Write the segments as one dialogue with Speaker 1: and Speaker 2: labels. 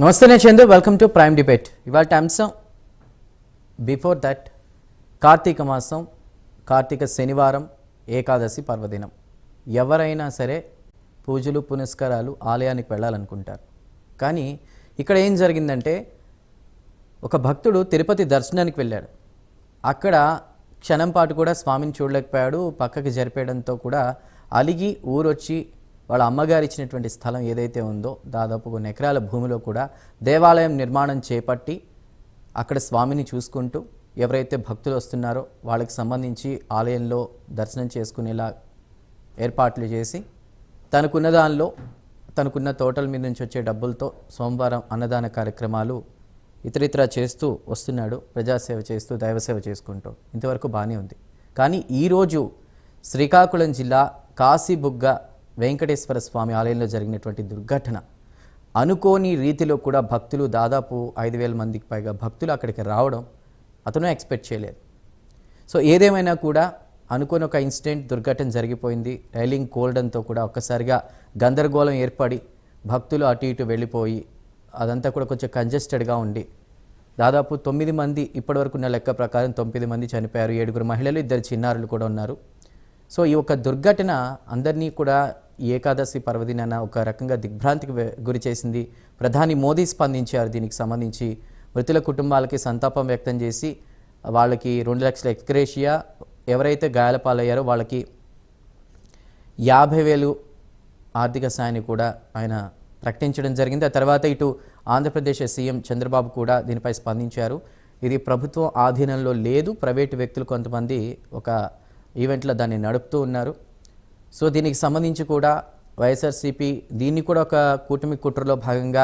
Speaker 1: నమస్తే నేను Chandu, welcome to prime debate. ఇవాళ అంశం బిఫోర్ దట్ కార్తీక మాసం, కార్తీక శనివారం, ఏకాదశి పర్వదినం. ఎవరైనా సరే పూజలు పునస్కారాలు ఆలయానికి వెళ్ళాలనుకుంటారు. కానీ ఇక్కడ ఏం జరిగిందంటే ఒక భక్తుడు తిరుపతి దర్శనానికి వెళ్ళాడు. అక్కడ క్షణం పాటు కూడా స్వామిని చూడలేకపోయాడు. పక్కకి జరిపేయడంతో కూడా అలిగి ఊరొచ్చి వాళ్ళ అమ్మగారు ఇచ్చినటువంటి స్థలం ఏదైతే ఉందో దాదాపు కొన్ని ఎకరాల భూమిలో కూడా దేవాలయం నిర్మాణం చేపట్టి అక్కడ స్వామిని చూసుకుంటూ ఎవరైతే భక్తులు వస్తున్నారో వాళ్ళకి సంబంధించి ఆలయంలో దర్శనం చేసుకునేలా ఏర్పాట్లు చేసి తనకున్న దానిలో తనకున్న తోటల మీద నుంచి వచ్చే డబ్బులతో సోమవారం అన్నదాన కార్యక్రమాలు ఇతరితర చేస్తూ వస్తున్నాడు. ప్రజాసేవ చేస్తూ దైవసేవ చేసుకుంటూ ఇంతవరకు బాగానే ఉంది. కానీ ఈరోజు శ్రీకాకుళం జిల్లా కాశీబుగ్గ వెంకటేశ్వర స్వామి ఆలయంలో జరిగినటువంటి దుర్ఘటన, అనుకోని రీతిలో కూడా భక్తులు దాదాపు 5,000 మందికి పైగా భక్తులు అక్కడికి రావడం అతను ఎక్స్పెక్ట్ చేయలేదు. సో ఏదేమైనా కూడా అనుకోని ఒక ఇన్సిడెంట్ దుర్ఘటన జరిగిపోయింది. రైలింగ్ కోల్డంతో కూడా ఒక్కసారిగా గందరగోళం ఏర్పడి భక్తులు అటు ఇటు వెళ్ళిపోయి అదంతా కూడా కొంచెం కంజెస్టెడ్గా ఉండి దాదాపు 9 మంది ఇప్పటివరకు ఉన్న లెక్క ప్రకారం 9 మంది చనిపోయారు. 7 మహిళలు, 2 చిన్నారులు కూడా ఉన్నారు. సో ఈ ఒక దుర్ఘటన అందరినీ కూడా ఏకాదశి పర్వదినాన ఒక రకంగా దిగ్భ్రాంతికి గురి చేసింది. ప్రధాని మోదీ స్పందించారు. దీనికి సంబంధించి మృతుల కుటుంబాలకి సంతాపం వ్యక్తం చేసి వాళ్ళకి 2 లక్షల ఎక్స్గ్రేషియా, ఎవరైతే గాయాల పాలయ్యారో వాళ్ళకి 50,000 ఆర్థిక సాయాన్ని కూడా ఆయన ప్రకటించడం జరిగింది. ఆ తర్వాత ఇటు ఆంధ్రప్రదేశ్ సీఎం చంద్రబాబు కూడా దీనిపై స్పందించారు. ఇది ప్రభుత్వం ఆధీనంలో లేదు, ప్రైవేటు వ్యక్తులు కొంతమంది ఒక ఈవెంట్లో దాన్ని నడుపుతూ ఉన్నారు. సో దీనికి సంబంధించి కూడా వైఎస్ఆర్సీపీ దీన్ని కూడా ఒక కూటమి కుట్రలో భాగంగా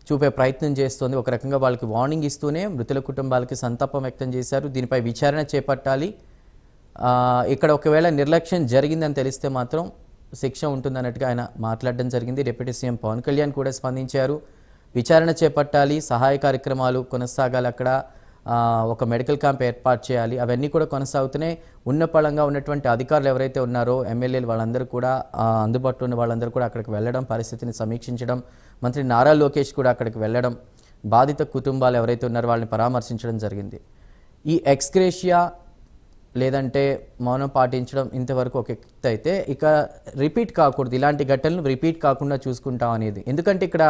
Speaker 1: చూపే ప్రయత్నం చేస్తోంది. ఒక రకంగా వాళ్ళకి వార్నింగ్ ఇస్తూనే మృతుల కుటుంబాలకి సంతాపం వ్యక్తం చేశారు. దీనిపై విచారణ చేపట్టాలి, ఇక్కడ ఒకవేళ నిర్లక్ష్యం జరిగిందని తెలిస్తే మాత్రం శిక్ష ఉంటుందన్నట్టుగా ఆయన మాట్లాడడం జరిగింది. డిప్యూటీ సీఎం పవన్ కళ్యాణ్ కూడా స్పందించారు. విచారణ చేపట్టాలి, సహాయ కార్యక్రమాలు కొనసాగాలి, అక్కడ ఒక మెడికల్ క్యాంప్ ఏర్పాటు చేయాలి. అవన్నీ కూడా కొనసాగుతున్నాయి. ఉన్నపళంగా ఉన్నటువంటి అధికారులు ఎవరైతే ఉన్నారో ఎమ్మెల్యేలు వాళ్ళందరూ కూడా అందుబాటులో ఉన్న వాళ్ళందరూ కూడా అక్కడికి వెళ్ళడం, పరిస్థితిని సమీక్షించడం, మంత్రి నారా లోకేష్ కూడా అక్కడికి వెళ్ళడం, బాధిత కుటుంబాలు ఎవరైతే ఉన్నారో వాళ్ళని పరామర్శించడం జరిగింది. ఈ ఎక్స్గ్రేషియా లేదంటే మౌనం పాటించడం ఇంతవరకు ఒక ఎత్తు అయితే, ఇక రిపీట్ కాకూడదు, ఇలాంటి ఘటనలు రిపీట్ కాకుండా చూసుకుంటాం అనేది. ఎందుకంటే ఇక్కడ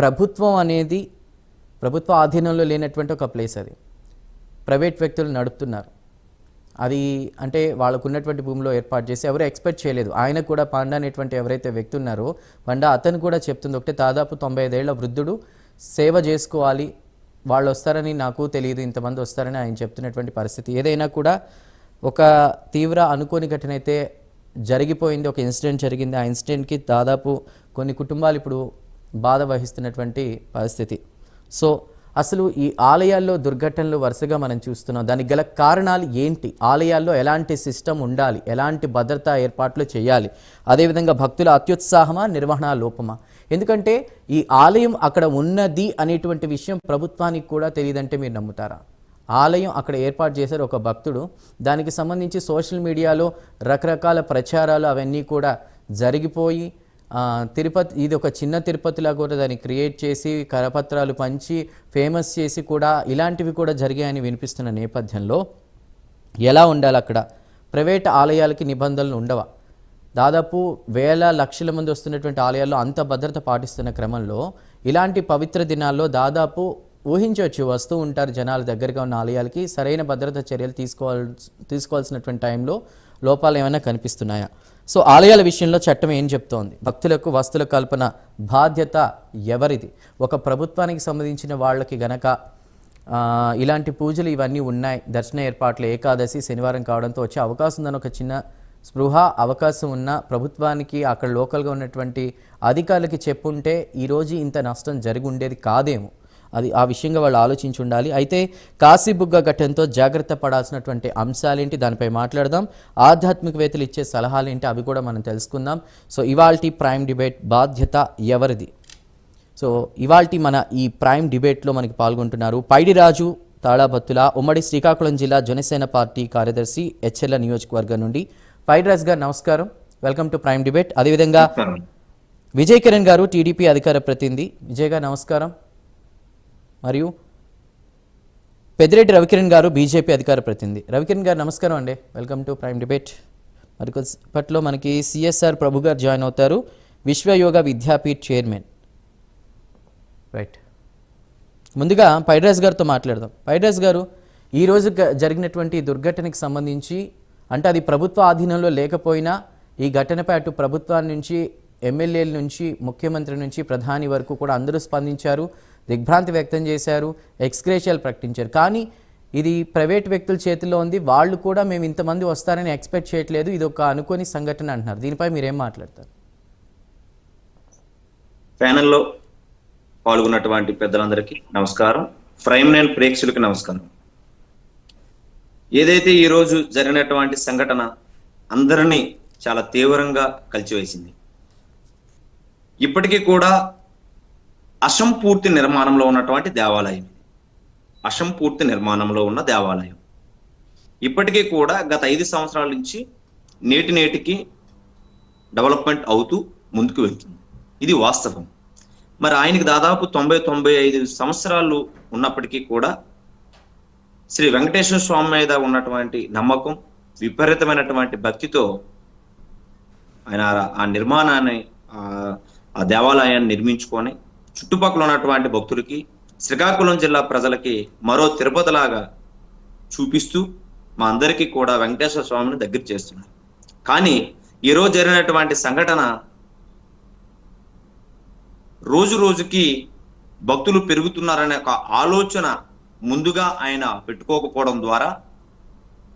Speaker 1: ప్రభుత్వం అనేది ప్రభుత్వ ఆధీనంలో లేనటువంటి ఒక ప్లేస్, అది ప్రైవేట్ వ్యక్తులు నడుపుతున్నారు. అది అంటే వాళ్ళకు ఉన్నటువంటి భూమిలో ఏర్పాటు చేసి ఎవరు ఎక్స్పెక్ట్ చేయలేదు. ఆయన కూడా పాండా అనేటువంటి ఎవరైతే వ్యక్తి ఉన్నారో పాండా అతను కూడా చెప్తుంది ఒకటే, దాదాపు 95 ఏళ్ల వృద్ధుడు సేవ చేసుకోవాలి, వాళ్ళు వస్తారని నాకు తెలియదు, ఇంతమంది వస్తారని ఆయన చెప్తున్నటువంటి పరిస్థితి. ఏదైనా కూడా ఒక తీవ్ర అనుకోని ఘటన అయితే జరిగిపోయింది, ఒక ఇన్సిడెంట్ జరిగింది. ఆ ఇన్సిడెంట్కి దాదాపు కొన్ని కుటుంబాలు ఇప్పుడు బాధ వహిస్తున్నటువంటి పరిస్థితి. సో అసలు ఈ ఆలయాల్లో దుర్ఘటనలు వరుసగా మనం చూస్తున్నాం. దానికి గల కారణాలు ఏంటి? ఆలయాల్లో ఎలాంటి సిస్టమ్ ఉండాలి, ఎలాంటి భద్రతా ఏర్పాట్లు చేయాలి, అదేవిధంగా భక్తుల అత్యుత్సాహమా, నిర్వహణ లోపమా? ఎందుకంటే ఈ ఆలయం అక్కడ ఉన్నది అనేటువంటి విషయం ప్రభుత్వానికి కూడా తెలియదంటే మీరు నమ్ముతారా? ఆలయం అక్కడ ఏర్పాటు చేశారు ఒక భక్తుడు, దానికి సంబంధించి సోషల్ మీడియాలో రకరకాల ప్రచారాలు అవన్నీ కూడా జరిగిపోయి తిరుపతి ఇది ఒక చిన్న తిరుపతిలా కూడా దాన్ని క్రియేట్ చేసి కరపత్రాలు పంచి ఫేమస్ చేసి కూడా ఇలాంటివి కూడా జరిగాయని వినిపిస్తున్న నేపథ్యంలో ఎలా ఉండాలి? అక్కడ ప్రైవేట్ ఆలయాలకి నిబంధనలు ఉండవా? దాదాపు వేల లక్షల మంది వస్తున్నటువంటి ఆలయాల్లో అంత భద్రత పాటిస్తున్న క్రమంలో ఇలాంటి పవిత్ర దినాల్లో దాదాపు ఊహించవచ్చు వస్తూ ఉంటారు జనాలు దగ్గరగా ఉన్న ఆలయాలకి, సరైన భద్రతా చర్యలు తీసుకోవాల్సినటువంటి టైంలో లోపాలు ఏమైనా కనిపిస్తున్నాయా? సో ఆలయాల విషయంలో చట్టం ఏం చెప్తోంది? భక్తులకు వస్తువుల కల్పన బాధ్యత ఎవరిది? ఒక ప్రభుత్వానికి సంబంధించిన వాళ్ళకి గనక ఇలాంటి పూజలు ఇవన్నీ ఉన్నాయి, దర్శన ఏర్పాట్లు ఏకాదశి శనివారం కావడంతో వచ్చే అవకాశం ఉందని ఒక చిన్న స్పృహ అవకాశం ఉన్న ప్రభుత్వానికి అక్కడ లోకల్గా ఉన్నటువంటి అధికారులకి చెప్పుంటే ఈరోజు ఇంత నష్టం జరిగి ఉండేది కాదేమో. అది ఆ విషయంగా వాళ్ళు ఆలోచించి ఉండాలి. అయితే కాశీబుగ్గ ఘటనతో జాగ్రత్త పడాల్సినటువంటి అంశాలేంటి, దానిపై మాట్లాడదాం. ఆధ్యాత్మికవేత్తలు ఇచ్చే సలహాలేంటి, అవి కూడా మనం తెలుసుకుందాం. సో ఇవాల్టి ప్రైమ్ డిబేట్ బాధ్యత ఎవరిది? సో ఇవాల్టి మన ఈ ప్రైమ్ డిబేట్లో మనకి పాల్గొంటున్నారు పైడిరాజు తాళాబత్తుల, ఉమ్మడి శ్రీకాకుళం జిల్లా జనసేన పార్టీ కార్యదర్శి, హెచ్ఎల్ నియోజకవర్గం నుండి. పైడిరాజు గారు నమస్కారం, వెల్కమ్ టు ప్రైమ్ డిబేట్. అదేవిధంగా విజయ్ కిరణ్ గారు టీడీపీ అధికార ప్రతినిధి. విజయ్ గారు నమస్కారం. మరియు పెద్దిరెడ్డి రవికిరణ్ గారు బీజేపీ అధికార ప్రతినిధి. రవికిరణ్ గారు నమస్కారం అండి, వెల్కమ్ టు ప్రైమ్ డిబేట్. మరి కొద్దిసేపట్లో మనకి సిఎస్ఆర్ ప్రభు గారు జాయిన్ అవుతారు, విశ్వయోగ విద్యాపీఠ్ చైర్మన్. రైట్, ముందుగా పైడ్రాజ్ గారితో మాట్లాడదాం. పైడ్రాజ్ గారు, ఈరోజు జరిగినటువంటి దుర్ఘటనకి సంబంధించి, అంటే అది ప్రభుత్వ ఆధీనంలో లేకపోయినా ఈ ఘటనపై అటు ప్రభుత్వాన్ని నుంచి, ఎమ్మెల్యేల నుంచి, ముఖ్యమంత్రి నుంచి ప్రధాని వరకు కూడా అందరూ స్పందించారు, దిగ్భ్రాంతి వ్యక్తం చేశారు, ఎక్స్గ్రేషియాలు ప్రకటించారు. కానీ ఇది ప్రైవేట్ వ్యక్తుల చేతిలో ఉంది, వాళ్ళు కూడా మేము ఇంతమంది వస్తారని ఎక్స్పెక్ట్ చేయట్లేదు, ఇది ఒక అనుకోని సంఘటన అంటున్నారు. దీనిపై మీరేం మాట్లాడతారు?
Speaker 2: ప్యానెల్లో పాల్గొన్నటువంటి పెద్దలందరికీ నమస్కారం, ప్రైమ్ నైన్ ప్రేక్షకులకి నమస్కారం. ఏదైతే ఈరోజు జరిగినటువంటి సంఘటన అందరినీ చాలా తీవ్రంగా కలిచివేసింది. ఇప్పటికీ కూడా అసంపూర్తి నిర్మాణంలో ఉన్నటువంటి దేవాలయం, అసంపూర్తి నిర్మాణంలో ఉన్న దేవాలయం ఇప్పటికీ కూడా గత 5 సంవత్సరాల నుంచి నేటికి డెవలప్మెంట్ అవుతూ ముందుకు వెళ్తుంది. ఇది వాస్తవం. మరి ఆయనకి దాదాపు 90-95 సంవత్సరాలు ఉన్నప్పటికీ కూడా శ్రీ వెంకటేశ్వర స్వామి మీద ఉన్నటువంటి నమ్మకం, విపరీతమైనటువంటి భక్తితో ఆయన ఆ నిర్మాణాన్ని, ఆ దేవాలయాన్ని నిర్మించుకొని చుట్టుపక్కల ఉన్నటువంటి భక్తులకి, శ్రీకాకుళం జిల్లా ప్రజలకి మరో తిరుపతిలాగా చూపిస్తూ మా అందరికీ కూడా వెంకటేశ్వర స్వామిని దగ్గర చేస్తున్నారు. కానీ ఈరోజు జరిగినటువంటి సంఘటన రోజు రోజుకి భక్తులు పెరుగుతున్నారనే ఒక ఆలోచన ముందుగా ఆయన పెట్టుకోకపోవడం ద్వారా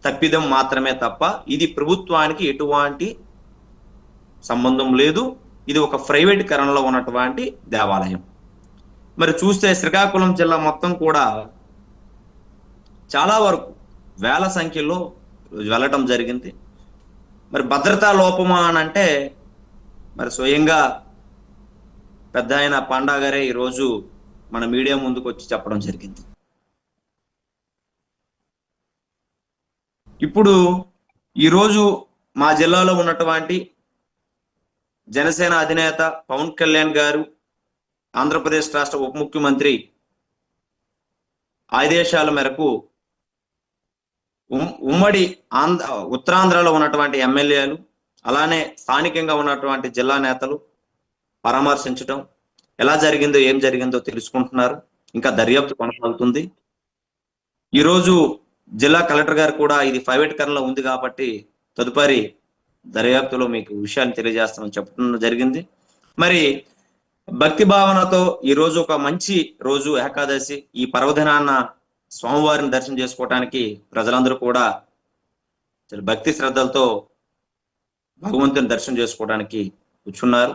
Speaker 2: తప్పిదం మాత్రమే తప్ప ఇది ప్రభుత్వానికి ఎటువంటి సంబంధం లేదు. ఇది ఒక ప్రైవేటీకరణలో ఉన్నటువంటి దేవాలయం. మరి చూస్తే శ్రీకాకుళం జిల్లా మొత్తం కూడా చాలా వరకు వేల సంఖ్యలో వెళ్ళటం జరిగింది. మరి భద్రతా లోపమా అని అంటే మరి స్వయంగా పెద్ద ఆయన పాండా గారే ఈరోజు మన మీడియా ముందుకు వచ్చి చెప్పడం జరిగింది. ఇప్పుడు ఈరోజు మా జిల్లాలో ఉన్నటువంటి జనసేన అధినేత పవన్ కళ్యాణ్ గారు, ఆంధ్రప్రదేశ్ రాష్ట్ర ఉప ముఖ్యమంత్రి ఆదేశాల మేరకు ఉమ్మడి ఉత్తరాంధ్రలో ఉన్నటువంటి ఎమ్మెల్యేలు, అలానే స్థానికంగా ఉన్నటువంటి జిల్లా నేతలు పరామర్శించడం, ఎలా జరిగిందో ఏం జరిగిందో తెలుసుకుంటున్నారు. ఇంకా దర్యాప్తు కొనసాగుతుంది. ఈరోజు జిల్లా కలెక్టర్ గారు కూడా ఇది ప్రైవేటీకరణలో ఉంది కాబట్టి తదుపరి దర్యాప్తులో మీకు విషయాన్ని తెలియజేస్తామని చెప్పడం జరిగింది. మరి భక్తి భావనతో ఈరోజు ఒక మంచి రోజు ఏకాదశి, ఈ పర్వదినాన్న స్వామివారిని దర్శనం చేసుకోవటానికి ప్రజలందరూ కూడా భక్తి శ్రద్ధలతో భగవంతుని దర్శనం చేసుకోవడానికి కూర్చున్నారు.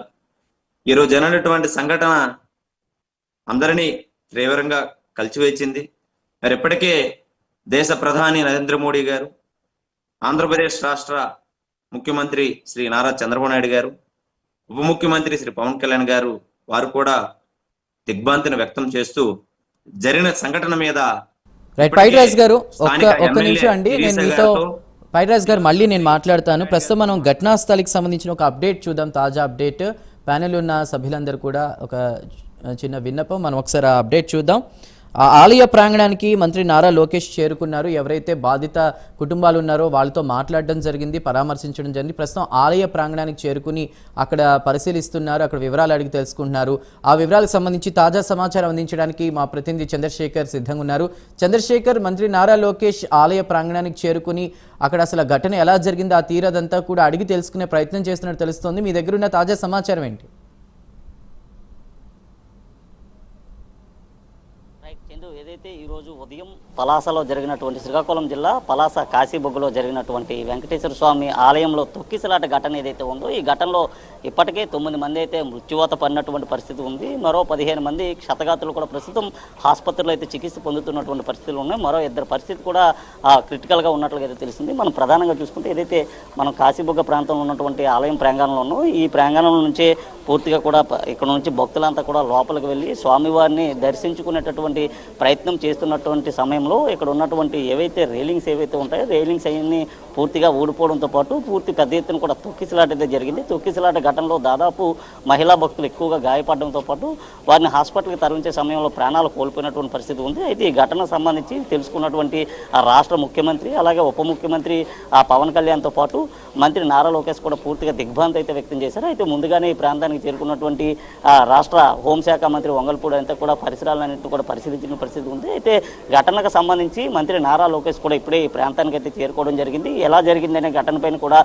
Speaker 2: ఈరోజు జరిగినటువంటి సంఘటన అందరినీ తీవ్రంగా కలిచివేసింది. మరి ఇప్పటికే దేశ ప్రధాని నరేంద్ర మోడీ గారు, ఆంధ్రప్రదేశ్ రాష్ట్ర ముఖ్యమంత్రి శ్రీ నారా చంద్రబాబు నాయుడు గారు, ఉప ముఖ్యమంత్రి శ్రీ పవన్ కళ్యాణ్ గారు, వారు కూడా దిగ్భ్రాంతిని వ్యక్తం చేస్తూ జరిగిన సంఘటన మీద
Speaker 1: పైడ్రాజ్ గారు ఒక్క నిమిషం అండి, నేను మీతో పైడ్రాజ్ గారు మళ్ళీ నేను మాట్లాడతాను. ప్రస్తుతం మనం ఘటనా స్థలికి సంబంధించిన ఒక అప్డేట్ చూద్దాం, తాజా అప్డేట్. ప్యానెల్ ఉన్న సభ్యులందరూ కూడా ఒక చిన్న విన్నపం, మనం ఒకసారి ఆ అప్డేట్ చూద్దాం. ఆ ఆలయ ప్రాంగణానికి మంత్రి నారా లోకేష్ చేరుకున్నారు. ఎవరైతే బాధిత కుటుంబాలు ఉన్నారో వాళ్ళతో మాట్లాడడం జరిగింది, పరామర్శించడం జరిగింది. ప్రస్తుతం ఆలయ ప్రాంగణానికి చేరుకుని అక్కడ పరిశీలిస్తున్నారు, అక్కడ వివరాలు అడిగి తెలుసుకుంటున్నారు. ఆ వివరాలకు సంబంధించి తాజా సమాచారం అందించడానికి మా ప్రతినిధి చంద్రశేఖర్ సిద్ధంగా ఉన్నారు. చంద్రశేఖర్, మంత్రి నారా లోకేష్ ఆలయ ప్రాంగణానికి చేరుకుని అక్కడ అసలు ఘటన ఎలా జరిగిందో ఆ తీరదంతా కూడా అడిగి తెలుసుకునే ప్రయత్నం చేస్తున్నట్టు తెలుస్తోంది. మీ దగ్గర ఉన్న తాజా సమాచారం ఏంటి?
Speaker 3: ఏదైతే ఈరోజు ఉదయం పలాసలో జరిగినటువంటి, శ్రీకాకుళం జిల్లా పలాస కాశీబొగ్గులో జరిగినటువంటి వెంకటేశ్వర స్వామి ఆలయంలో తొక్కిసలాట ఘటన ఏదైతే ఉందో, ఈ ఘటనలో ఇప్పటికే 9 మంది అయితే మృత్యువాత పడినటువంటి పరిస్థితి ఉంది. మరో 15 మంది క్షతగాతులు కూడా ప్రస్తుతం ఆసుపత్రిలో అయితే చికిత్స పొందుతున్నటువంటి పరిస్థితులు ఉన్నాయి. మరో 2 పరిస్థితి కూడా క్రిటికల్గా ఉన్నట్లుగా అయితే తెలిసింది. మనం ప్రధానంగా చూసుకుంటే ఏదైతే మనం కాశీబొగ్గ ప్రాంతంలో ఉన్నటువంటి ఆలయం ప్రాంగణంలో ఉన్నాం, ఈ ప్రాంగణం నుంచే పూర్తిగా కూడా ఇక్కడ నుంచి భక్తులంతా కూడా లోపలికి వెళ్ళి స్వామివారిని దర్శించుకునేటటువంటి చేసేటటువంటి ప్రయత్నం చేస్తున్నటువంటి సమయంలో ఇక్కడ ఉన్నటువంటి ఏవైతే రైలింగ్స్ ఏవైతే ఉంటాయో రైలింగ్స్ అవన్నీ పూర్తిగా ఊడిపోవడంతో పాటు పూర్తి పెద్ద ఎత్తున కూడా తొక్కిసలాట అయితే జరిగింది. తొక్కిసలాట ఘటనలో దాదాపు మహిళా భక్తులు ఎక్కువగా గాయపడడంతో పాటు వారిని హాస్పిటల్కి తరలించే సమయంలో ప్రాణాలు కోల్పోయినటువంటి పరిస్థితి ఉంది. అయితే ఈ ఘటనకు సంబంధించి తెలుసుకున్నటువంటి ఆ రాష్ట్ర ముఖ్యమంత్రి అలాగే ఉప ముఖ్యమంత్రి పవన్ కళ్యాణ్తో పాటు మంత్రి నారా లోకేష్ కూడా పూర్తిగా దిగ్భ్రాంతి అయితే వ్యక్తం చేశారు. అయితే ముందుగానే ఈ ప్రాంతానికి చేరుకున్నటువంటి రాష్ట్ర హోంశాఖ మంత్రి వంగల్పూడి అంతా కూడా పరిసరాలన్నింటినీ కూడా పరిశీలించిన పరిస్థితి ఉంది. అయితే ఘటనకు సంబంధించి మంత్రి నారా లోకేష్ కూడా ఇప్పుడే ఈ ప్రాంతానికి అయితే చేరుకోవడం జరిగింది. ఎలా జరిగిందనే ఘటనపైన కూడా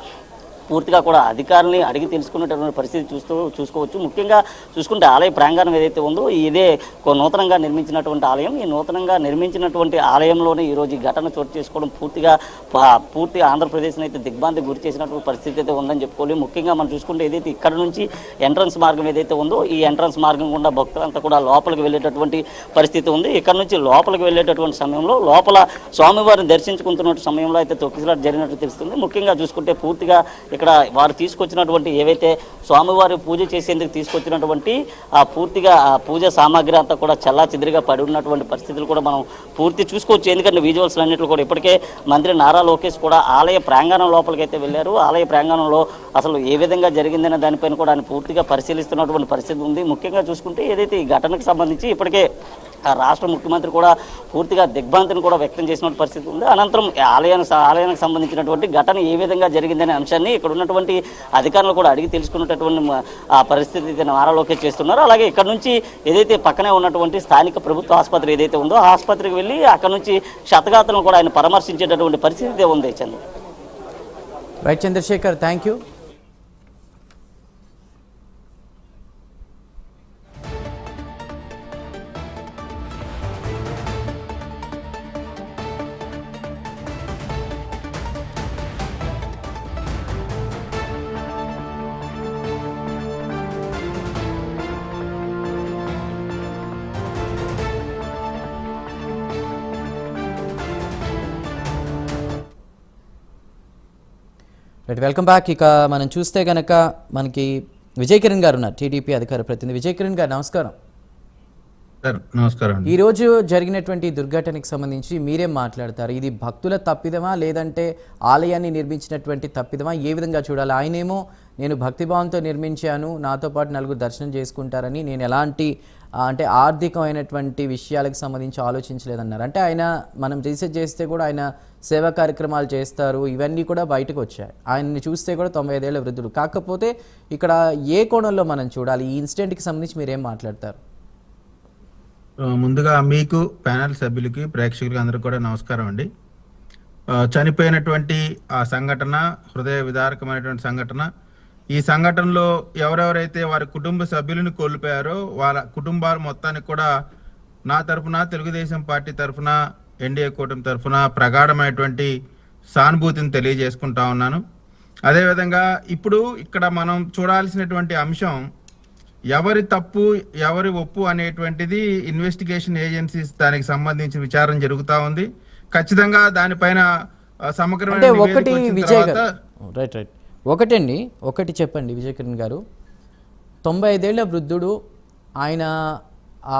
Speaker 3: పూర్తిగా కూడా అధికారులని అడిగి తెలుసుకున్నటువంటి పరిస్థితి చూసుకోవచ్చు. ముఖ్యంగా చూసుకుంటే ఆలయ ప్రాంగణం ఏదైతే ఉందో ఇదే నూతనంగా నిర్మించినటువంటి ఆలయం. ఈ నూతనంగా నిర్మించినటువంటి ఆలయంలోనే ఈరోజు ఈ ఘటన చోటు చేసుకోవడం పూర్తి ఆంధ్రప్రదేశ్ని అయితే దిగ్భ్రాంతికి గురి చేసినటువంటి పరిస్థితి అయితే ఉందని చెప్పుకోవాలి. ముఖ్యంగా మనం చూసుకుంటే ఏదైతే ఇక్కడ నుంచి ఎంట్రన్స్ మార్గం ఏదైతే ఉందో ఈ ఎంట్రన్స్ మార్గం గుండా భక్తులంతా కూడా లోపలికి వెళ్ళేటటువంటి పరిస్థితి ఉంది. ఇక్కడ నుంచి లోపలికి వెళ్ళేటటువంటి సమయంలో లోపల స్వామివారిని దర్శించుకుంటున్న సమయంలో అయితే తొక్కిసలాట జరిగినట్టు తెలుస్తుంది. ముఖ్యంగా చూసుకుంటే పూర్తిగా ఇక్కడ వారు తీసుకొచ్చినటువంటి ఏవైతే స్వామివారి పూజ చేసేందుకు తీసుకొచ్చినటువంటి పూర్తిగా పూజ సామాగ్రి అంతా కూడా చల్లా చెదిరిగా పడి ఉన్నటువంటి పరిస్థితులు కూడా మనం పూర్తి చూసుకోవచ్చు. ఎందుకంటే విజువల్స్ అన్నింటిలో కూడా ఇప్పటికే మంత్రి నారా లోకేష్ కూడా ఆలయ ప్రాంగణం లోపలికి అయితే వెళ్ళారు. ఆలయ ప్రాంగణంలో అసలు ఏ విధంగా జరిగిందనే దానిపైన కూడా ఆయన పూర్తిగా పరిశీలిస్తున్నటువంటి పరిస్థితి ఉంది. ముఖ్యంగా చూసుకుంటే ఏదైతే ఈ ఘటనకు సంబంధించి ఇప్పటికే రాష్ట్ర ముఖ్యమంత్రి కూడా పూర్తిగా దిగ్భ్రాంతిని కూడా వ్యక్తం చేసిన పరిస్థితి ఉంది. అనంతరం ఆలయానికి సంబంధించినటువంటి ఘటన ఏ విధంగా జరిగిందనే అంశాన్ని ఇక్కడ ఉన్నటువంటి అధికారులు కూడా అడిగి తెలుసుకున్నటువంటి పరిస్థితి నారా లోకేష్ చేస్తున్నారు. అలాగే ఇక్కడ నుంచి ఏదైతే పక్కనే ఉన్నటువంటి స్థానిక ప్రభుత్వ ఆసుపత్రి ఏదైతే ఉందో ఆ ఆసుపత్రికి వెళ్ళి అక్కడ నుంచి క్షతగాత్రులను కూడా ఆయన పరామర్శించేటటువంటి పరిస్థితి ఉంది. Chandra
Speaker 1: right Chandrashekar, thank you. Right, welcome back. ఇక మనం చూస్తే కనుక మనకి విజయ్ కిరణ్ గారు ఉన్నారు, టీడీపీ అధికార ప్రతినిధి. విజయ్ కిరణ్ గారు నమస్కారం.
Speaker 4: నమస్కారం.
Speaker 1: ఈరోజు జరిగినటువంటి దుర్ఘటనకి సంబంధించి మీరేం మాట్లాడతారు? ఇది భక్తుల తప్పిదమా లేదంటే ఆలయాన్ని నిర్మించినటువంటి తప్పిదమా? ఏ విధంగా చూడాలి? ఆయనేమో నేను భక్తిభావంతో నిర్మించాను, నాతో పాటు నలుగురు దర్శనం చేసుకుంటారని, నేను ఎలాంటి అంటే ఆర్థికమైనటువంటి విషయాలకు సంబంధించి ఆలోచించలేదన్నారు. అంటే ఆయన మనం రీసెర్చ్ చేస్తే కూడా ఆయన సేవా కార్యక్రమాలు చేస్తారు, ఇవన్నీ కూడా బయటకు వచ్చాయి. ఆయన్ని చూస్తే కూడా 95 ఏళ్ల వృద్ధుడు. కాకపోతే ఇక్కడ ఏ కోణంలో మనం చూడాలి? ఈ ఇన్సిడెంట్కి సంబంధించి మీరేం మాట్లాడతారు?
Speaker 4: ముందుగా మీకు ప్యానెల్ సభ్యులకి ప్రేక్షకులకి అందరూ కూడా నమస్కారం అండి. చనిపోయినటువంటి ఆ సంఘటన హృదయ విదారకమైనటువంటి సంఘటన. ఈ సంఘటనలో ఎవరెవరైతే వారి కుటుంబ సభ్యులను కోల్పోయారో వాళ్ళ కుటుంబాల మొత్తానికి కూడా నా తరఫున, తెలుగుదేశం పార్టీ తరఫున, ఎన్డీఏ కూటమి తరఫున ప్రగాఢమైనటువంటి సానుభూతిని తెలియజేసుకుంటా ఉన్నాను. అదేవిధంగా ఇప్పుడు ఇక్కడ మనం చూడాల్సినటువంటి అంశం ఎవరి తప్పు ఎవరి ఒప్పు అనేటువంటిది ఇన్వెస్టిగేషన్ ఏజెన్సీస్ దానికి సంబంధించి విచారణ జరుగుతూ ఉంది. ఖచ్చితంగా దానిపైన సమగ్రమైన
Speaker 1: ఒకటి చెప్పండి విజయ్ కిరణ్ గారు. 95 ఏళ్ల వృద్ధుడు, ఆయన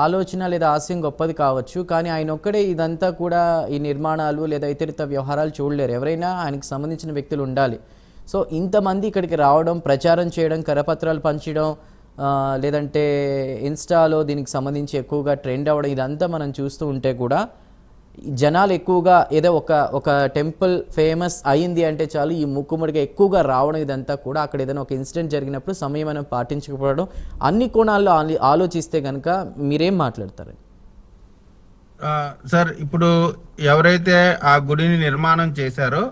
Speaker 1: ఆలోచన లేదా ఆశయం గొప్పది కావచ్చు, కానీ ఆయన ఒక్కడే ఇదంతా కూడా ఈ నిర్మాణాలు లేదా ఇతరిత వ్యవహారాలు చూడలేరు. ఎవరైనా ఆయనకు సంబంధించిన వ్యక్తులు ఉండాలి. సో ఇంతమంది ఇక్కడికి రావడం, ప్రచారం చేయడం, కరపత్రాలు పంచడం, లేదంటే ఇన్స్టాలో దీనికి సంబంధించి ఎక్కువగా ట్రెండ్ అవ్వడం, ఇదంతా మనం చూస్తూ ఉంటే కూడా జనాలు ఎక్కువగా ఏదో ఒక టెంపుల్ ఫేమస్ అయింది అంటే చాలు ఈ ముక్కుముడిగా ఎక్కువగా రావడం, ఇదంతా కూడా అక్కడ ఏదైనా ఒక ఇన్సిడెంట్ జరిగినప్పుడు సమయం పాటించకపోవడం, అన్ని కోణాల్లో ఆలోచిస్తే కనుక మీరేం మాట్లాడతారు?
Speaker 4: సార్, ఇప్పుడు ఎవరైతే ఆ గుడిని నిర్మాణం చేశారో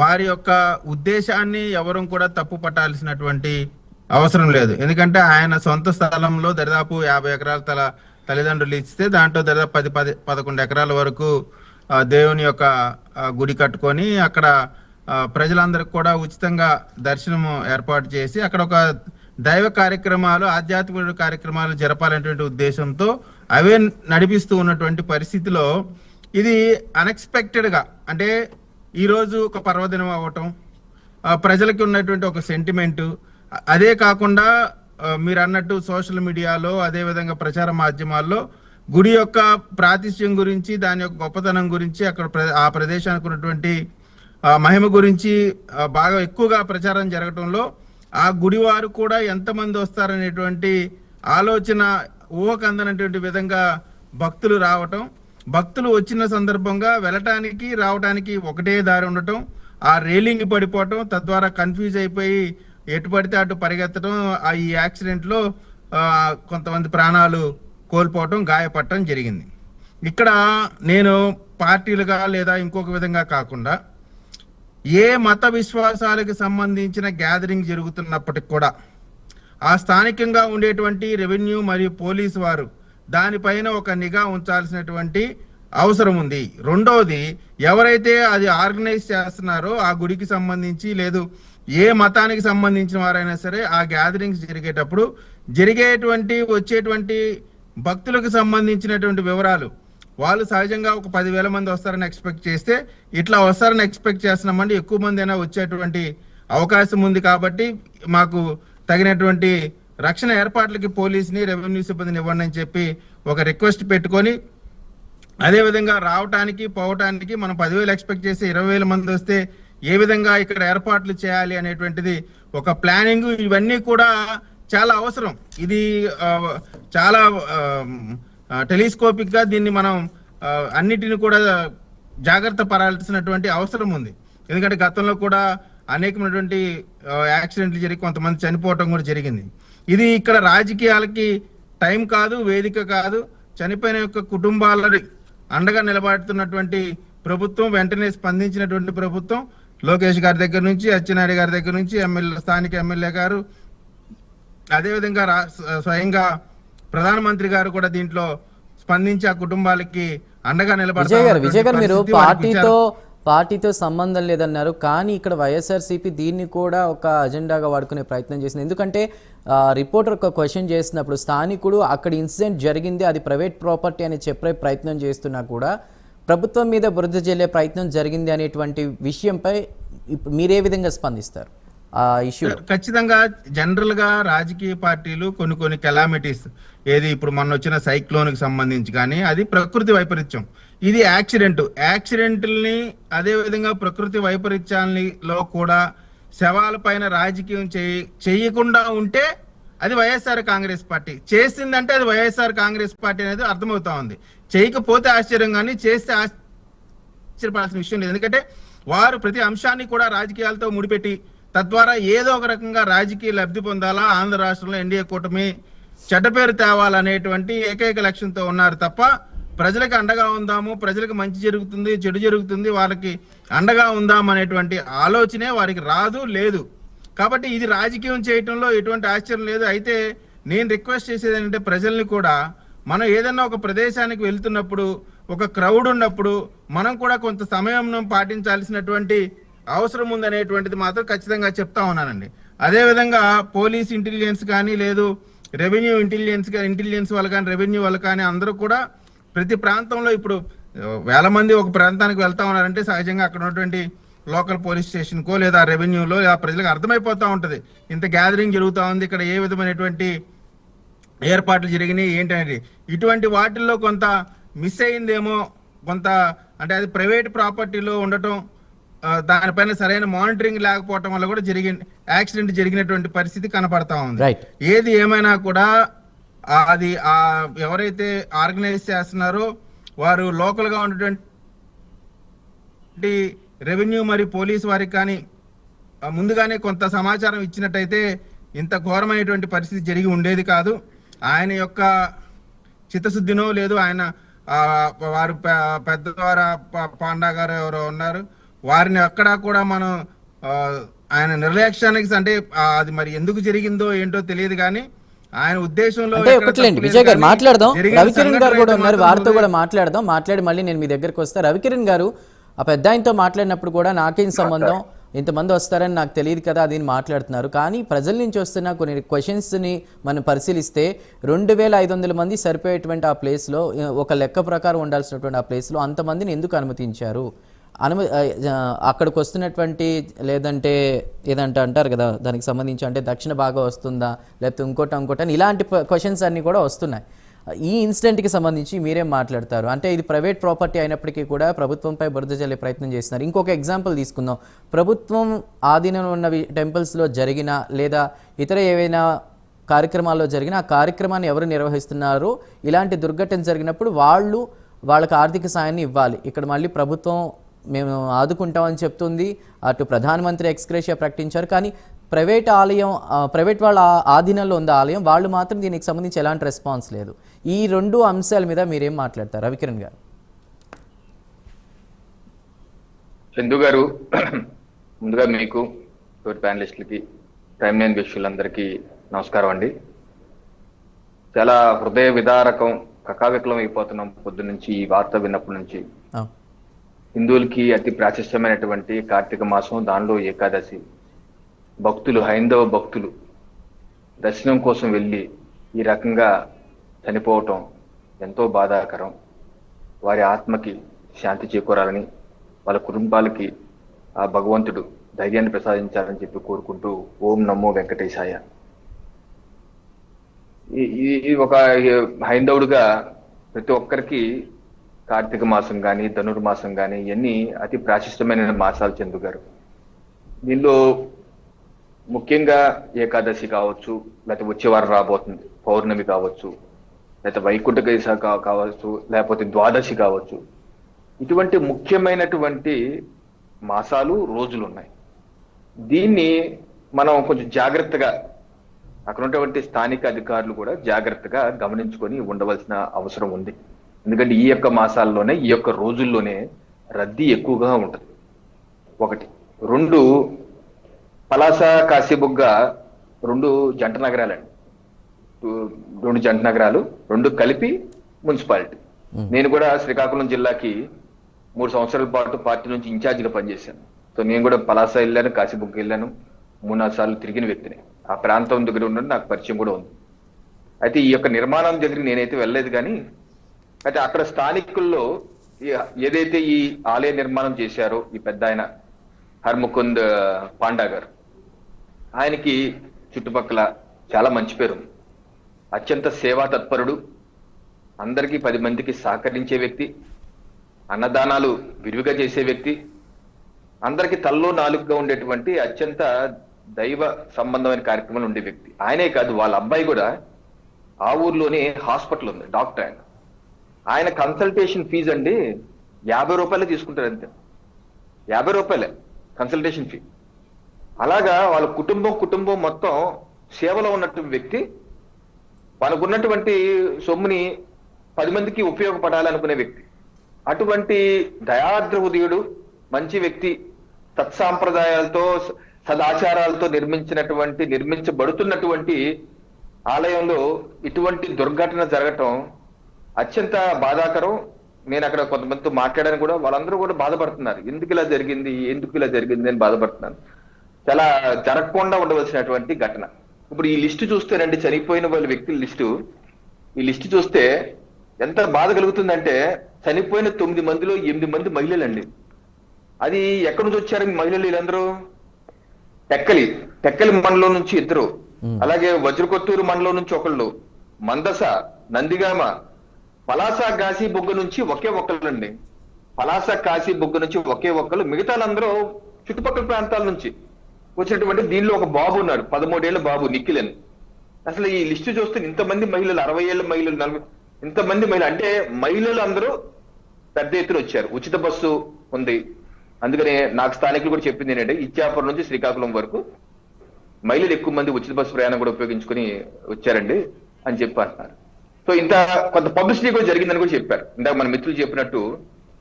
Speaker 4: వారి యొక్క ఉద్దేశాన్ని ఎవరు కూడా తప్పు పట్టాల్సినటువంటి అవసరం లేదు. ఎందుకంటే ఆయన సొంత స్థలంలో దరిదాపు 50 ఎకరాల తల్లిదండ్రులు ఇస్తే దాంట్లో దాదాపు 10-11 ఎకరాల వరకు దేవుని యొక్క గుడి కట్టుకొని అక్కడ ప్రజలందరికి కూడా ఉచితంగా దర్శనం ఏర్పాటు చేసి అక్కడ ఒక దైవ కార్యక్రమాలు, ఆధ్యాత్మిక కార్యక్రమాలు జరపాలనేటువంటి ఉద్దేశంతో అవే నడిపిస్తూ ఉన్నటువంటి పరిస్థితిలో ఇది అన్ఎక్స్పెక్టెడ్గా, అంటే ఈరోజు ఒక పర్వదినం అవ్వటం, ప్రజలకి ఉన్నటువంటి ఒక సెంటిమెంటు, అదే కాకుండా మీరు అన్నట్టు సోషల్ మీడియాలో అదేవిధంగా ప్రచార మాధ్యమాల్లో గుడి యొక్క ప్రాతిష్యం గురించి, దాని యొక్క గొప్పతనం గురించి, అక్కడ ఆ ప్రదేశానికి ఉన్నటువంటి మహిమ గురించి బాగా ఎక్కువగా ప్రచారం జరగటంలో ఆ గుడివారు కూడా ఎంతమంది వస్తారనేటువంటి ఆలోచన ఊహకందనటువంటి విధంగా భక్తులు రావటం, భక్తులు వచ్చిన సందర్భంగా వెళ్ళటానికి రావటానికి ఒకటే దారి ఉండటం, ఆ రైలింగ్ పడిపోవటం, తద్వారా కన్ఫ్యూజ్ అయిపోయి ఎటు పడితే అటు పరిగెత్తడం, ఈ యాక్సిడెంట్లో కొంతమంది ప్రాణాలు కోల్పోవటం, గాయపడటం జరిగింది. ఇక్కడ నేను పార్టీలుగా లేదా ఇంకొక విధంగా కాకుండా ఏ మత విశ్వాసాలకు సంబంధించిన గ్యాదరింగ్ జరుగుతున్నప్పటికి కూడా ఆ స్థానికంగా ఉండేటువంటి రెవెన్యూ మరియు పోలీసు వారు దానిపైన ఒక నిఘా ఉంచాల్సినటువంటి అవసరం ఉంది. రెండవది, ఎవరైతే అది ఆర్గనైజ్ చేస్తున్నారో ఆ గుడికి సంబంధించి లేదు ఏ మతానికి సంబంధించిన వారైనా సరే ఆ గ్యాదరింగ్స్ జరిగేటప్పుడు జరిగేటువంటి వచ్చేటువంటి భక్తులకు సంబంధించినటువంటి వివరాలు వాళ్ళు సహజంగా ఒక 10,000 మంది వస్తారని ఎక్స్పెక్ట్ చేస్తే ఇట్లా వస్తారని ఎక్స్పెక్ట్ చేస్తున్నామండి, ఎక్కువ మంది అయినా వచ్చేటువంటి అవకాశం ఉంది. కాబట్టి మాకు తగినటువంటి రక్షణ ఏర్పాట్లకి పోలీసుని, రెవెన్యూ సిబ్బందిని ఇవ్వండి అని చెప్పి ఒక రిక్వెస్ట్ పెట్టుకొని, అదేవిధంగా రావటానికి పోవటానికి మనం 10,000 ఎక్స్పెక్ట్ చేసి 20,000 మంది వస్తే ఏ విధంగా ఇక్కడ ఏర్పాట్లు చేయాలి అనేటువంటిది ఒక ప్లానింగ్, ఇవన్నీ కూడా చాలా అవసరం. ఇది చాలా టెలిస్కోపిక్ గా దీన్ని మనం అన్నిటిని కూడా జాగ్రత్త పడాల్సినటువంటి అవసరం ఉంది. ఎందుకంటే గతంలో కూడా అనేకమైనటువంటి యాక్సిడెంట్లు జరిగి కొంతమంది చనిపోవటం కూడా జరిగింది. ఇది ఇక్కడ రాజకీయాలకి టైం కాదు, వేదిక కాదు. చనిపోయిన యొక్క కుటుంబాలని అండగా నిలబడుతున్నటువంటి ప్రభుత్వం, వెంటనే స్పందించినటువంటి ప్రభుత్వం, లోకేష్ గారి దగ్గర నుంచి, అచ్చెన్నాయుడు గారి దగ్గర నుంచి, స్థానిక ఎమ్మెల్యే గారు, అదేవిధంగా స్వయంగా ప్రధానమంత్రి గారు కూడా దీంట్లో స్పందించి ఆ కుటుంబాలకి అండగా నిలబడతారు.
Speaker 1: విజయ్ గారు, మీరు పార్టీతో సంబంధం లేదన్నారు, కానీ ఇక్కడ వైఎస్ఆర్సీపీ దీన్ని కూడా ఒక అజెండాగా వాడుకునే ప్రయత్నం చేసింది. ఎందుకంటే రిపోర్టర్ ఒక క్వశ్చన్ చేసినప్పుడు స్థానికుడు అక్కడ ఇన్సిడెంట్ జరిగింది, అది ప్రైవేట్ ప్రాపర్టీ అని చెప్పే ప్రయత్నం చేస్తున్నా కూడా ప్రభుత్వం మీద బురద జల్లే ప్రయత్నం జరిగింది అనేటువంటి విషయంపై మీరే విధంగా స్పందిస్తారు?
Speaker 4: ఖచ్చితంగా జనరల్ గా రాజకీయ పార్టీలు కొన్ని కెలామిటీస్, ఏది ఇప్పుడు మొన్న వచ్చిన సైక్లోన్ కి సంబంధించి కానీ అది ప్రకృతి వైపరీత్యం, ఇది యాక్సిడెంట్ని అదే విధంగా ప్రకృతి వైపరీత్యాలలో కూడా శవాల పైన రాజకీయం చేయకుండా ఉంటే అది వైఎస్ఆర్ కాంగ్రెస్ పార్టీ, చేసిందంటే అది వైఎస్ఆర్ కాంగ్రెస్ పార్టీ అనేది అర్థమవుతా ఉంది. చేయకపోతే ఆశ్చర్యం, కానీ చేస్తే ఆశ్చర్యపడాల్సిన విషయం లేదు. ఎందుకంటే వారు ప్రతి అంశాన్ని కూడా రాజకీయాలతో ముడిపెట్టి తద్వారా ఏదో ఒక రకంగా రాజకీయ లబ్ధి పొందాలా, ఆంధ్ర రాష్ట్రంలో ఎన్డీఏ కూటమి చెడ్డ పేరు తేవాలనేటువంటి ఏకైక లక్ష్యంతో ఉన్నారు తప్ప ప్రజలకు అండగా ఉందాము, ప్రజలకు మంచి జరుగుతుంది, చెడు జరుగుతుంది, వాళ్ళకి అండగా ఉందాం అనేటువంటి ఆలోచనే వారికి లేదు. కాబట్టి ఇది రాజకీయం చేయటంలో ఎటువంటి ఆశ్చర్యం లేదు. అయితే నేను రిక్వెస్ట్ చేసేది ఏంటంటే, ప్రజల్ని కూడా మనం ఏదైనా ఒక ప్రదేశానికి వెళ్తున్నప్పుడు, ఒక క్రౌడ్ ఉన్నప్పుడు మనం కూడా కొంత సమయం పాటించాల్సినటువంటి అవసరం ఉందనేటువంటిది మాత్రం ఖచ్చితంగా చెప్తా ఉన్నానండి. అదేవిధంగా పోలీస్ ఇంటెలిజెన్స్ కానీ, లేదు రెవెన్యూ ఇంటెలిజెన్స్ వాళ్ళు కానీ, రెవెన్యూ వాళ్ళు కానీ అందరూ కూడా ప్రతి ప్రాంతంలో ఇప్పుడు 1000 మంది ఒక ప్రాంతానికి వెళ్తా ఉన్నారంటే సహజంగా అక్కడ ఉన్నటువంటి లోకల్ పోలీస్ స్టేషన్కో లేదా రెవెన్యూలో ఆ ప్రజలకు అర్థమైపోతూ ఉంటుంది, ఇంత గ్యాదరింగ్ జరుగుతూ ఉంది, ఇక్కడ ఏ విధమైనటువంటి ఏర్పాట్లు జరిగినాయి ఏంటనేది. ఇటువంటి వాటిల్లో కొంత మిస్ అయిందేమో, కొంత అంటే అది ప్రైవేట్ ప్రాపర్టీలో ఉండటం, దానిపైన సరైన మానిటరింగ్ లేకపోవటం వల్ల కూడా యాక్సిడెంట్ జరిగినటువంటి పరిస్థితి కనపడతా ఉంది. ఏది ఏమైనా కూడా అది ఎవరైతే ఆర్గనైజ్ చేస్తున్నారో వారు లోకల్ గా ఉన్నటువంటి రెవెన్యూ మరియు పోలీస్ వారికి కానీ ముందుగానే కొంత సమాచారం ఇచ్చినట్టయితే ఇంత ఘోరమైనటువంటి పరిస్థితి జరిగి ఉండేది కాదు. ఆయన యొక్క చిత్తశుద్ధినో లేదు, ఆయన వారు పెద్ద ద్వారా పాండా గారు ఎవరో ఉన్నారు, వారిని అక్కడా కూడా మనం ఆయన నిర్లక్ష్యానికి, అంటే అది మరి ఎందుకు జరిగిందో ఏంటో తెలియదు, కానీ ఆయన ఉద్దేశంలో
Speaker 1: విజయ్ గారు మాట్లాడదాం. రవికిరణ్ గారు కూడా ఉన్నారు, వారితో కూడా మాట్లాడి మళ్ళీ నేను మీ దగ్గరకు వస్తా. రవికిరణ్ గారు, ఆ పెద్ద ఆయనతో మాట్లాడినప్పుడు కూడా నాకేం సంబంధం, ఇంతమంది వస్తారని నాకు తెలియదు కదా అది మాట్లాడుతున్నారు. కానీ ప్రజల నుంచి వస్తున్న కొన్ని క్వశ్చన్స్ని మనం పరిశీలిస్తే 2500 మంది సరిపోయేటువంటి ఆ ప్లేస్లో, ఒక లెక్క ప్రకారం ఉండాల్సినటువంటి ఆ ప్లేస్లో అంతమందిని ఎందుకు అనుమతించారు? అక్కడికి వస్తున్నటువంటి, లేదంటే ఏదంటే అంటారు కదా దానికి సంబంధించి, అంటే దక్షిణ భాగం వస్తుందా లేకపోతే ఇంకోటి అని ఇలాంటి క్వశ్చన్స్ అన్నీ కూడా వస్తున్నాయి. ఈ ఇన్సిడెంట్కి సంబంధించి మీరేం మాట్లాడతారు? అంటే ఇది ప్రైవేట్ ప్రాపర్టీ అయినప్పటికీ కూడా ప్రభుత్వంపై బురద జల్లే ప్రయత్నం చేస్తున్నారు. ఇంకొక ఎగ్జాంపుల్ తీసుకుందాం. ప్రభుత్వం ఆధీనంలో ఉన్న టెంపుల్స్లో జరిగిన లేదా ఇతర ఏవైనా కార్యక్రమాల్లో జరిగిన ఆ కార్యక్రమాన్ని ఎవరు నిర్వహిస్తున్నారో ఇలాంటి దుర్ఘటన జరిగినప్పుడు వాళ్ళకి ఆర్థిక సాయాన్ని ఇవ్వాలి. ఇక్కడ మళ్ళీ ప్రభుత్వం మేము ఆదుకుంటామని చెప్తుంది. అటు ప్రధానమంత్రి ఎక్స్గ్రేషియా ప్రకటించారు. కానీ ప్రైవేట్ వాళ్ళ ఆధీనంలో ఉంది ఆలయం, వాళ్ళు మాత్రం దీనికి సంబంధించి ఎలాంటి రెస్పాన్స్ లేదు. ఈ రెండు అంశాల మీద మీరేం మాట్లాడతారు రవికిరణ్ గారు?
Speaker 5: చందు గారు, ముందుగా మీకు తోటి ప్యానలిస్టులకి టైమ్ లైన్ వీక్షకులందరికీ నమస్కారం అండి. చాలా హృదయ విదారకం, కకావికలం అయిపోతున్నాం పొద్దు నుంచి ఈ వార్త విన్నప్పటి నుంచి. హిందువులకి అతి ప్రాశస్త్యమైనటువంటి కార్తీక మాసం, దానిలో ఏకాదశి, భక్తులు, హైందవ భక్తులు దర్శనం కోసం వెళ్ళి ఈ రకంగా చనిపోవటం ఎంతో బాధాకరం. వారి ఆత్మకి శాంతి చేకూరాలని, వాళ్ళ కుటుంబాలకి ఆ భగవంతుడు ధైర్యాన్ని ప్రసాదించాలని చెప్పి కోరుకుంటూ ఓం నమో వెంకటేశాయ. ఈ ఒక హైందవుడిగా ప్రతి ఒక్కరికి కార్తీక మాసం కానీ ధనుర్మాసం కానీ ఇవన్నీ అతి ప్రాశస్త్యమైన మాసాలు చందు గారు. దీనిలో ముఖ్యంగా ఏకాదశి కావచ్చు, లేకపోతే వచ్చే వారం రాబోతుంది పౌర్ణమి కావచ్చు, లేకపోతే వైకుంఠ గైస కావచ్చు, లేకపోతే ద్వాదశి కావచ్చు, ఇటువంటి ముఖ్యమైనటువంటి మాసాలు, రోజులు ఉన్నాయి. దీన్ని మనం కొంచెం జాగ్రత్తగా, అక్కడ ఉన్నటువంటి స్థానిక అధికారులు కూడా జాగ్రత్తగా గమనించుకొని ఉండవలసిన అవసరం ఉంది. ఎందుకంటే ఈ యొక్క మాసాల్లోనే, ఈ యొక్క రోజుల్లోనే రద్దీ ఎక్కువగా ఉంటుంది. ఒకటి. రెండు, పలాస కాశీబుగ్గ రెండు జంట నగరాలండి. రెండు జంట నగరాలు, రెండు కలిపి మున్సిపాలిటీ. నేను కూడా శ్రీకాకుళం జిల్లాకి 3 సంవత్సరాల పాటు పార్టీ నుంచి ఇన్ఛార్జిగా పనిచేశాను. సో నేను కూడా పలాస వెళ్ళాను, కాశీబుగ్గ వెళ్ళాను, 3-4 సార్లు తిరిగిన వ్యక్తిని. ఆ ప్రాంతం దగ్గర ఉండడం నాకు పరిచయం కూడా ఉంది. అయితే ఈ యొక్క నిర్మాణం దగ్గరికి నేనైతే వెళ్ళలేదు, కానీ అయితే అక్కడ స్థానికుల్లో ఏదైతే ఈ ఆలయ నిర్మాణం చేశారో ఈ పెద్ద ఆయన హర్ముకుంద్ పాండా గారు, ఆయనకి చుట్టుపక్కల చాలా మంచి పేరు ఉంది. అత్యంత సేవా తత్పరుడు, అందరికీ 10 మందికి సహకరించే వ్యక్తి, అన్నదానాలు విరివిగా చేసే వ్యక్తి, అందరికీ తల్లో నాలుగుగా ఉండేటువంటి అత్యంత దైవ సంబంధమైన కార్యక్రమాలు ఉండే వ్యక్తి. ఆయనే కాదు, వాళ్ళ అబ్బాయి కూడా ఆ ఊర్లోనే హాస్పిటల్ ఉంది, డాక్టర్. ఆయన కన్సల్టేషన్ ఫీజు అండి 50 రూపాయలే తీసుకుంటారు, అంతే. 50 రూపాయలే కన్సల్టేషన్ ఫీ. అలాగా వాళ్ళ కుటుంబం మొత్తం సేవలో ఉన్నటువంటి వ్యక్తి, వాళ్ళకున్నటువంటి సొమ్ముని 10 మందికి ఉపయోగపడాలనుకునే వ్యక్తి. అటువంటి దయాద్ర హృదయుడు, మంచి వ్యక్తి, సత్సాంప్రదాయాలతో సదాచారాలతో నిర్మించబడుతున్నటువంటి ఆలయంలో ఇటువంటి దుర్ఘటన జరగటం అత్యంత బాధాకరం. నేను అక్కడ కొంతమందితో మాట్లాడాను కూడా, వాళ్ళందరూ కూడా బాధపడుతున్నారు. ఎందుకు ఇలా జరిగింది అని బాధపడుతున్నాను. చాలా జరగకుండా ఉండవలసినటువంటి ఘటన. ఇప్పుడు ఈ లిస్టు చూస్తేనండి, చనిపోయిన వాళ్ళ వ్యక్తుల లిస్టు, ఈ లిస్టు చూస్తే ఎంత బాధ కలుగుతుందంటే, చనిపోయిన 9 మందిలో 8 మంది మహిళలండి. అది ఎక్కడి నుంచి వచ్చారు మహిళలు వీళ్ళందరూ? టెక్కలి మండలం నుంచి 2, అలాగే వజ్రకొత్తూరు మండలం నుంచి 1, మందస, నందిగామ, పలాస కాశీబుగ్గ నుంచి ఒకే ఒక్కళ్ళండి. పలాస కాశీబుగ్గ నుంచి ఒకే ఒక్కళ్ళు. మిగతాలందరూ చుట్టుపక్కల ప్రాంతాల నుంచి వచ్చినటువంటి. దీనిలో ఒక బాబు ఉన్నాడు, 13 ఏళ్ల బాబు, నిఖిల్ అని. అసలు ఈ లిస్టు చూస్తే ఇంతమంది మహిళలు, 60 ఏళ్ల మహిళలు, 40, ఇంతమంది మహిళలు, అంటే మహిళలు అందరూ పెద్ద ఎత్తున వచ్చారు. ఉచిత బస్సు ఉంది. అందుకనే నాకు స్థానికులు కూడా చెప్పింది ఏంటంటే, ఇచ్చాపురం నుంచి శ్రీకాకుళం వరకు మహిళలు ఎక్కువ మంది ఉచిత బస్సు ప్రయాణం కూడా ఉపయోగించుకుని వచ్చారండి అని చెప్పి అంటున్నారు. సో ఇంత కొంత పబ్లిసిటీ కూడా జరిగిందని కూడా చెప్పారు. ఇందాక మన మిత్రులు చెప్పినట్టు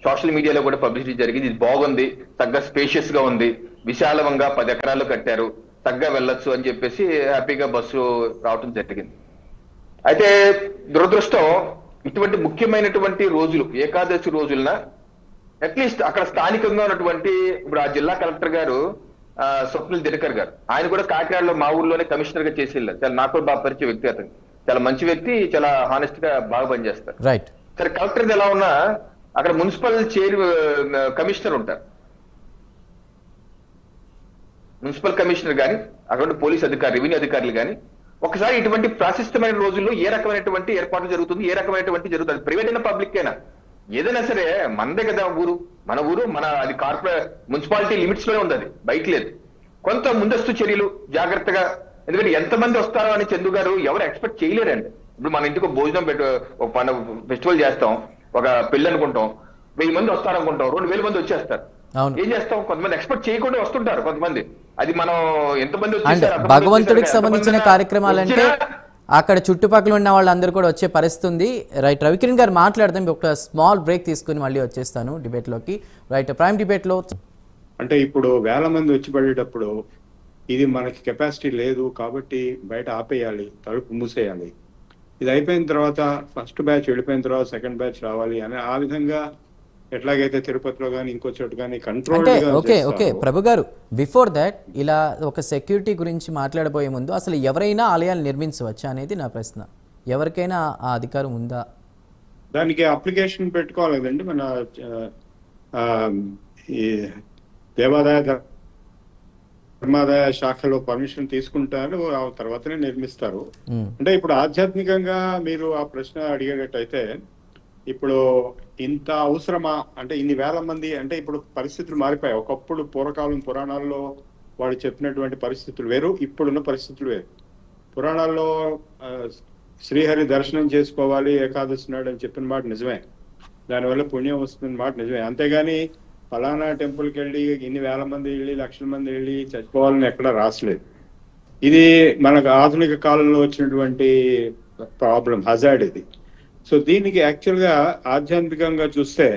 Speaker 5: సోషల్ మీడియాలో కూడా పబ్లిసిటీ జరిగింది. ఇది బాగుంది, తగ్గ స్పేషియస్ గా ఉంది, విశాలంగా 10 ఎకరాలు కట్టారు, తగ్గ వెళ్ళొచ్చు అని చెప్పేసి హ్యాపీగా బస్సు రావటం జరిగింది. అయితే దురదృష్టం, ఇటువంటి ముఖ్యమైనటువంటి రోజులు, ఏకాదశి రోజులన అట్లీస్ట్ అక్కడ స్థానికంగా ఉన్నటువంటి, ఇప్పుడు ఆ జిల్లా కలెక్టర్ గారు స్వప్నిల్ దినకర్ గారు, ఆయన కూడా కాకినాడలో మా ఊర్లోనే కమిషనర్ గా చేసి వెళ్ళారు. చాలా నాకు బాగా పరిచయ వ్యక్తి అతను, చాలా మంచి వ్యక్తి, చాలా హానెస్ట్ గా బాగా పనిచేస్తారు.
Speaker 1: రైట్.
Speaker 5: సరే, కలెక్టర్ ఎలా ఉన్నా అక్కడ మున్సిపల్ కమిషనర్ ఉంటారు. మున్సిపల్ కమిషనర్ కానీ, అక్కడ పోలీస్ అధికారి, రెవెన్యూ అధికారులు కానీ, ఒకసారి ఇటువంటి ప్రాశస్త్యమైన రోజుల్లో ఏ రకమైనటువంటి ఏర్పాట్లు జరుగుతుంది, ఏ రకమైనటువంటి జరుగుతుంది, ప్రైవేట్ అయినా పబ్లిక్ అయినా ఏదైనా సరే మనదే కదా ఊరు, మన అది కార్పొరేట్ మున్సిపాలిటీ లిమిట్స్ లోనే ఉంది, అది బయట లేదు. కొంత ముందస్తు చర్యలు జాగ్రత్తగా, ఎందుకంటే ఎంతమంది వస్తారో అని చందు గారు ఎవరు ఎక్స్పెక్ట్ చేయలేరండి. ఇప్పుడు మన ఇంటికి భోజనం ఒక ఫెస్టివల్ చేస్తాం, ఒక పెళ్లి అనుకుంటాం, 1000 మంది వస్తారనుకుంటాం, 2000 మంది వచ్చేస్తారు. ఏం చేస్తాం, కొంతమంది ఎక్స్పెక్ట్ చేయకుండా వస్తుంటారు కొంతమంది. అది మనం ఎంతమంది
Speaker 1: భగవంతుడికి సంబంధించిన కార్యక్రమాలంటే అక్కడ చుట్టుపక్కల ఉన్న వాళ్ళందరూ కూడా వచ్చే పరిస్థితి ఉంది. రైట్, రవికిరణ్ గారు మాట్లాడదాం. ఒక స్మాల్ బ్రేక్ తీసుకుని మళ్ళీ వచ్చేస్తాను డిబేట్లోకి. రైట్, ప్రైమ్ డిబేట్లో
Speaker 6: అంటే ఇప్పుడు 1000 మంది వచ్చి పడేటప్పుడు ఇది మనకి కెపాసిటీ లేదు కాబట్టి బయట ఆపేయాలి, తలుపు మూసేయాలి. ఇది అయిపోయిన తర్వాత ఫస్ట్ బ్యాచ్ వెళ్ళిపోయిన తర్వాత సెకండ్ బ్యాచ్ రావాలి అని ఆ విధంగా ఎట్లాగైతే తిరుపతిలో కానీ ఇంకో చోటు కానీ కంట్రోల్.
Speaker 1: ఓకే ప్రభు గారు, బిఫోర్ దాట్ ఇలా ఒక సెక్యూరిటీ గురించి మాట్లాడబోయే ముందు అసలు ఎవరైనా ఆలయాలు నిర్మించవచ్చా అనేది నా ప్రశ్న. ఎవరికైనా ఆ అధికారం ఉందా?
Speaker 6: దానికి అప్లికేషన్ పెట్టుకోవాలి కదండి. మన ఈ దేవాదాయ ధర్మాదాయ శాఖలో పర్మిషన్ తీసుకుంటారు, ఆ తర్వాతనే నిర్మిస్తారు. అంటే ఇప్పుడు ఆధ్యాత్మికంగా మీరు ఆ ప్రశ్న అడిగేటట్టయితే ఇప్పుడు ఇంత అవసరమా అంటే ఇన్ని 1000 మంది అంటే ఇప్పుడు పరిస్థితులు మారిపోయాయి. ఒకప్పుడు పూర్వకాలం పురాణాల్లో వాళ్ళు చెప్పినటువంటి పరిస్థితులు వేరు, ఇప్పుడున్న పరిస్థితులు వేరు. పురాణాల్లో శ్రీహరి దర్శనం చేసుకోవాలి ఏకాదశి నాడు అని చెప్పిన మాట నిజమే, దానివల్ల పుణ్యం వస్తున్న మాట నిజమే. అంతేగాని ఫలానా టెంపుల్కి వెళ్ళి ఇన్ని 1000 మంది వెళ్ళి 1,00,000 మంది వెళ్ళి చచ్చిపోవాలని ఎక్కడ రాసలేదు. ఇది మనకు ఆధునిక కాలంలో వచ్చినటువంటి ప్రాబ్లం, హజార్డ్ ఇది. సో దీనికి యాక్చువల్గా ఆధ్యాత్మికంగా చూస్తే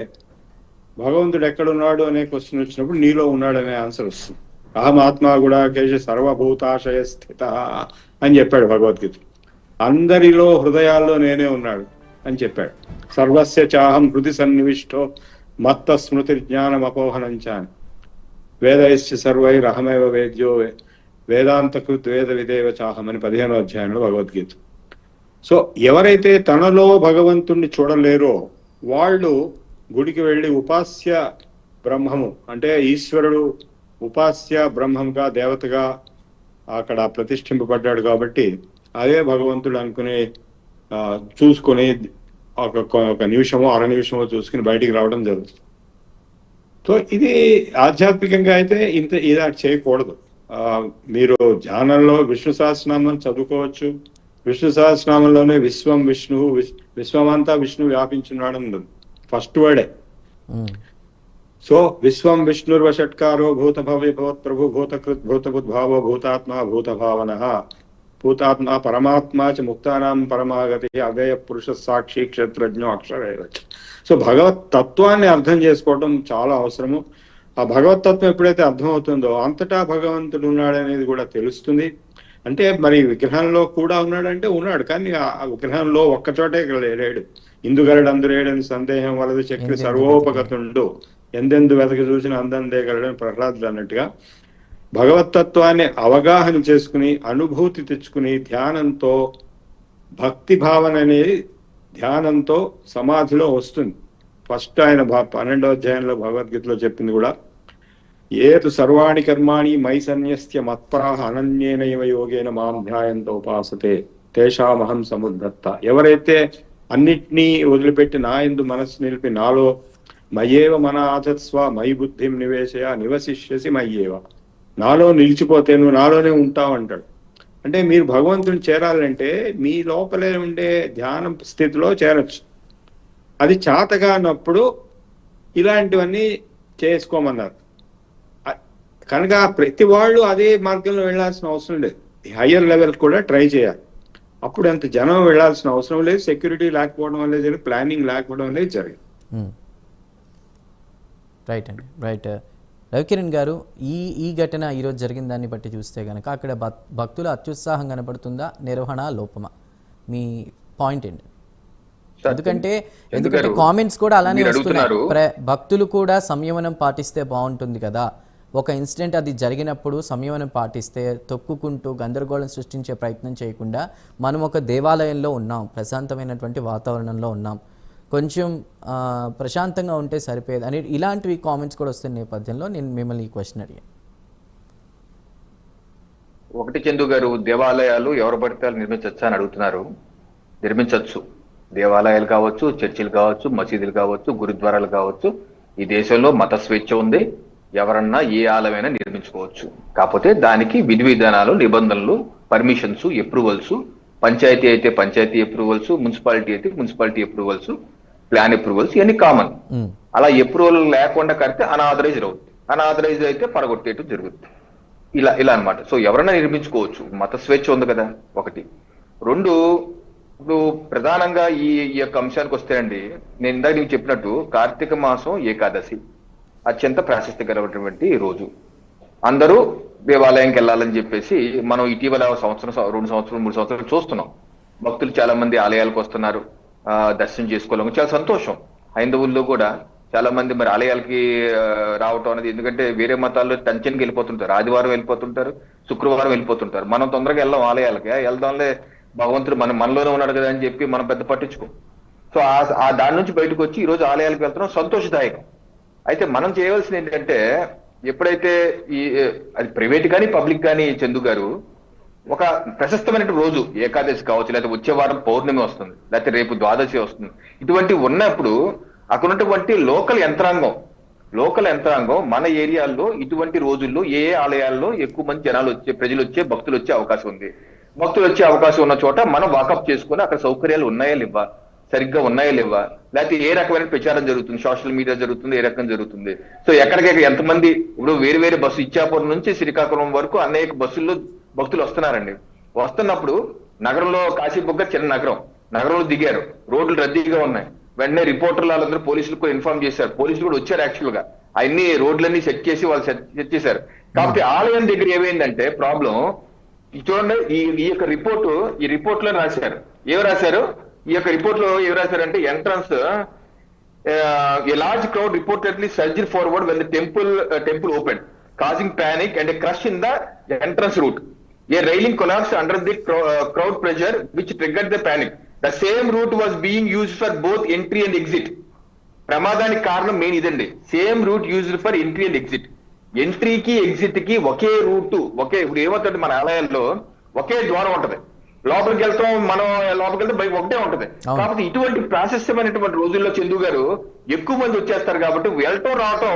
Speaker 6: భగవంతుడు ఎక్కడున్నాడు అనే క్వశ్చన్ వచ్చినప్పుడు నీలో ఉన్నాడు అనే ఆన్సర్ వస్తుంది. అహమాత్మ గుడాకేశ సర్వభూతాశయ స్థిత అని చెప్పాడు భగవద్గీత. అందరిలో హృదయాల్లో నేనే ఉన్నాడు అని చెప్పాడు. సర్వస్య చాహం హృది సన్నివిష్టో మత్త స్మృతి జ్ఞానం అపోహనంచాన్ వేదైశ్చ సర్వైరహమేవ వేద్యో వేదాంతకృత్ వేద విదేవ చాహం అని 15వ అధ్యాయంలో భగవద్గీత. సో ఎవరైతే తనలో భగవంతుణ్ణి చూడలేరో వాళ్ళు గుడికి వెళ్ళి ఉపాస్య బ్రహ్మము అంటే ఈశ్వరుడు ఉపాస్య బ్రహ్మంగా దేవతగా అక్కడ ప్రతిష్ఠింపబడ్డాడు కాబట్టి అదే భగవంతుడు అనుకుని చూసుకొని ఒక నిమిషమో అర నిమిషమో చూసుకుని బయటికి రావడం జరుగుతుంది. సో ఇది ఆధ్యాత్మికంగా అయితే ఇలా చేయకూడదు. మీరు ధ్యానంలో విష్ణు సహస్రనామం చదువుకోవచ్చు. విష్ణు సహస్రనామంలోనే విశ్వం విష్ణువు, విశ్వమంతా విష్ణు వ్యాపించున్నాడు అన్నది ఫస్ట్ వర్డే. సో విశ్వం విష్ణుర్వషట్కారో భూత భవ్య భవత్ ప్రభు భూతకృత్ భూతబుద్భావో భూతాత్మ భూతభావన భూతాత్మ పరమాత్మ చ ముక్తానాం పరమాగతి అవ్యయ పురుష సాక్షి క్షేత్రజ్ఞో అక్షర. సో భగవత్ తత్వాన్ని అర్థం చేసుకోవడం చాలా అవసరము. ఆ భగవత్ తత్వం ఎప్పుడైతే అర్థమవుతుందో అంతటా భగవంతుడు ఉన్నాడనేది కూడా తెలుస్తుంది. అంటే మరి విగ్రహంలో కూడా ఉన్నాడంటే ఉన్నాడు, కానీ ఆ విగ్రహంలో ఒక్కచోటే లేడు. ఇందుగలడు అందులేడని సందేహం వలదు చక్రి సర్వోపగతుండు ఎందెందు వెతకి చూసిన అందందేగలడని ప్రహ్లాదుడు అన్నట్టుగా భగవతత్వాన్ని అవగాహన చేసుకుని అనుభూతి తెచ్చుకుని ధ్యానంతో భక్తి భావన అనేది ధ్యానంతో సమాధిలో వస్తుంది. ఫస్ట్ ఆయన 12వ అధ్యాయంలో భగవద్గీతలో చెప్పింది కూడా ఏతు సర్వాణి కర్మాణి మై సన్యస్య మత్పరాహ అనన్యేనైవ యోగేన మాం ధ్యాయంతో ఉపాసతే తేషామహం సముద్ధత్త. ఎవరైతే అన్నిటినీ వదిలిపెట్టి నా యందు మనస్సు నిలిపి నాలో మయేవ మన ఆచత్స్వ మై బుద్ధిం నివేశయ నివసిష్యసి మయ్యేవ, నాలో నిలిచిపోతే నువ్వు నాలోనే ఉంటావు అంటాడు. అంటే మీరు భగవంతుని చేరాలంటే మీ లోపలే ఉండే ధ్యానం స్థితిలో చేరచ్చు. అది చాతగానప్పుడు ఇలాంటివన్నీ చేసుకోమన్నారు. కనుక ప్రతి వాళ్ళు అదే మార్గంలో వెళ్లాల్సిన అవసరం లేదు. హయ్యర్ లెవెల్ కూడా ట్రై చేయాలి. అప్పుడు అంత జనం వెళ్లాల్సిన అవసరం లేదు. సెక్యూరిటీ లేకపోవడం వల్లే జరిగింది, ప్లానింగ్ లేకపోవడం వల్లే జరిగింది.
Speaker 1: రైట్ అండి, రైట్. రవికిరణ్ గారు, ఈ ఘటన ఈరోజు జరిగిన దాన్ని బట్టి చూస్తే కనుక అక్కడ భక్తుల అత్యుత్సాహం కనపడుతుందా, నిర్వహణ లోపమా? మీ పాయింట్ ఏంటి? ఎందుకంటే కామెంట్స్ కూడా అలానే వస్తున్నాయి. భక్తులు కూడా సంయమనం పాటిస్తే బాగుంటుంది కదా. ఒక ఇన్సిడెంట్ అది జరిగినప్పుడు సంయమనం పాటిస్తే తొక్కుకుంటూ గందరగోళం సృష్టించే ప్రయత్నం చేయకుండా మనం ఒక దేవాలయంలో ఉన్నాం, ప్రశాంతమైనటువంటి వాతావరణంలో ఉన్నాం, కొంచెం ప్రశాంతంగా ఉంటే సరిపోయేది అని ఇలాంటివి కామెంట్స్ కూడా వస్తున్న నేపథ్యంలో నేను మిమ్మల్ని ఈ క్వశ్చన్ అడిగాను.
Speaker 5: ఒకటి చందు గారు, దేవాలయాలు ఎవరు పడితే వాళ్ళు నిర్మించచ్చా అని అడుగుతున్నారు. నిర్మించవచ్చు. దేవాలయాలు కావచ్చు, చర్చిలు కావచ్చు, మసీదులు కావచ్చు, గురుద్వారాలు కావచ్చు. ఈ దేశంలో మత స్వేచ్ఛ ఉంది. ఎవరన్నా ఏ ఆలయమైనా నిర్మించుకోవచ్చు. కాకపోతే దానికి విధి విధానాలు, నిబంధనలు, పర్మిషన్స్, అప్రూవల్స్, పంచాయతీ అయితే పంచాయతీ అప్రూవల్స్, మున్సిపాలిటీ అయితే మున్సిపాలిటీ అప్రూవల్స్, ప్లాన్ అప్రూవల్స్, ఇవన్నీ కామన్. అలా అప్రూవల్ లేకుండా కడితే అనాథరైజ్డ్ అవుతుంది. అనాథరైజ్ అయితే పడగొట్టేయటం జరుగుతుంది. ఇలా అన్నమాట. సో ఎవరైనా నిర్మించుకోవచ్చు, మత స్వేచ్ఛ ఉంది కదా ఒకటి. రెండు, ఇప్పుడు ప్రధానంగా ఈ యొక్క అంశానికి వస్తేనండి, నేను ఇందాక నీకు చెప్పినట్టు కార్తీక మాసం ఏకాదశి అత్యంత ప్రాశస్త్య కలిగినటువంటి రోజు. అందరూ దేవాలయంకి వెళ్ళాలని చెప్పేసి మనం ఇటీవల సంవత్సరం, 2 సంవత్సరాలు, 3 సంవత్సరాలు చూస్తున్నాం. భక్తులు చాలా మంది ఆలయాలకు వస్తున్నారు, దర్శనం చేసుకోవడం చాలా సంతోషం. హైందవుల్లో కూడా చాలా మంది మరి ఆలయాలకి రావటం అనేది, ఎందుకంటే వేరే మతాల్లో టెన్షన్కి వెళ్ళిపోతుంటారు, ఆదివారం వెళ్ళిపోతుంటారు, శుక్రవారం వెళ్ళిపోతుంటారు. మనం తొందరగా వెళ్ళాం ఆలయాలకి, వెళ్దాంలే భగవంతుడు మనలోనే ఉన్నాడు కదా అని చెప్పి మనం పెద్ద పట్టించుకో. సో ఆ దాని నుంచి బయటకు వచ్చి ఈ రోజు ఆలయాలకు వెళ్తున్నాం, సంతోషదాయకం. అయితే మనం చేయవలసింది ఏంటంటే, ఎప్పుడైతే అది ప్రైవేట్ కానీ పబ్లిక్ కానీ చందు గారు, ఒక ప్రశస్తమైన రోజు ఏకాదశి కావచ్చు, లేకపోతే వచ్చే వారం పౌర్ణమి వస్తుంది, లేకపోతే రేపు ద్వాదశి వస్తుంది, ఇటువంటి ఉన్నప్పుడు అక్కడ ఉన్నటువంటి లోకల్ యంత్రాంగం మన ఏరియాల్లో ఇటువంటి రోజుల్లో ఏ ఆలయాల్లో ఎక్కువ మంది ప్రజలు వచ్చే భక్తులు వచ్చే అవకాశం ఉంది. భక్తులు వచ్చే అవకాశం ఉన్న చోట మనం వాకప్ చేసుకుని అక్కడ సౌకర్యాలు ఉన్నాయా లేవా, సరిగ్గా ఉన్నాయా లేవా, లేకపోతే ఏ రకమైన ప్రచారం జరుగుతుంది, సోషల్ మీడియా జరుగుతుంది, ఏ రకం జరుగుతుంది. సో ఎక్కడికెక్కడ ఎంతమంది, ఇప్పుడు వేరు బస్సు ఇచ్చాపురం నుంచి శ్రీకాకుళం వరకు అనేక బస్సుల్లో భక్తులు వస్తున్నారండి. వస్తున్నప్పుడు నగరంలో కాశీబుగ్గ చిన్న నగరంలో దిగారు, రోడ్లు రద్దీగా ఉన్నాయి. వెంటనే రిపోర్టర్లు వాళ్ళందరూ పోలీసులకు ఇన్ఫార్మ్ చేశారు. పోలీసులు కూడా వచ్చారు. యాక్చువల్ గా అన్ని రోడ్లన్నీ సెట్ చేసి వాళ్ళు సెట్ చేశారు. కాబట్టి ఆలయం దగ్గర ఏమైందంటే ప్రాబ్లం, చూడండి, ఈ యొక్క రిపోర్ట్ లో రాశారు. ఈ యొక్క రిపోర్ట్ లో ఏం రాశారంటే, entrance a large crowd reportedly surged forward when the temple opened, causing panic and a crush in the entrance route. A railing collapsed under the crowd pressure, which triggered the panic. The same route was being used for both entry and exit. ప్రమాదానికి కారణం main ఇదండి. Same route used for entry and exit. ఎంట్రీకి exit కి ఒకే route, ఇప్పుడు ఏమవుతుంది, మన ఆలయాల్లో ఒకే ద్వారం ఉంటది. లోపలికి వెళ్తాం, మనం లోపలికి వెళ్తే బయట ఒకటే ఉంటది. కాబట్టి ఇటువంటి ప్రాశస్త్యమైనటువంటి రోజుల్లో చందు గారు ఎక్కువ మంది వచ్చేస్తారు కాబట్టి వెళ్ళటం రావటం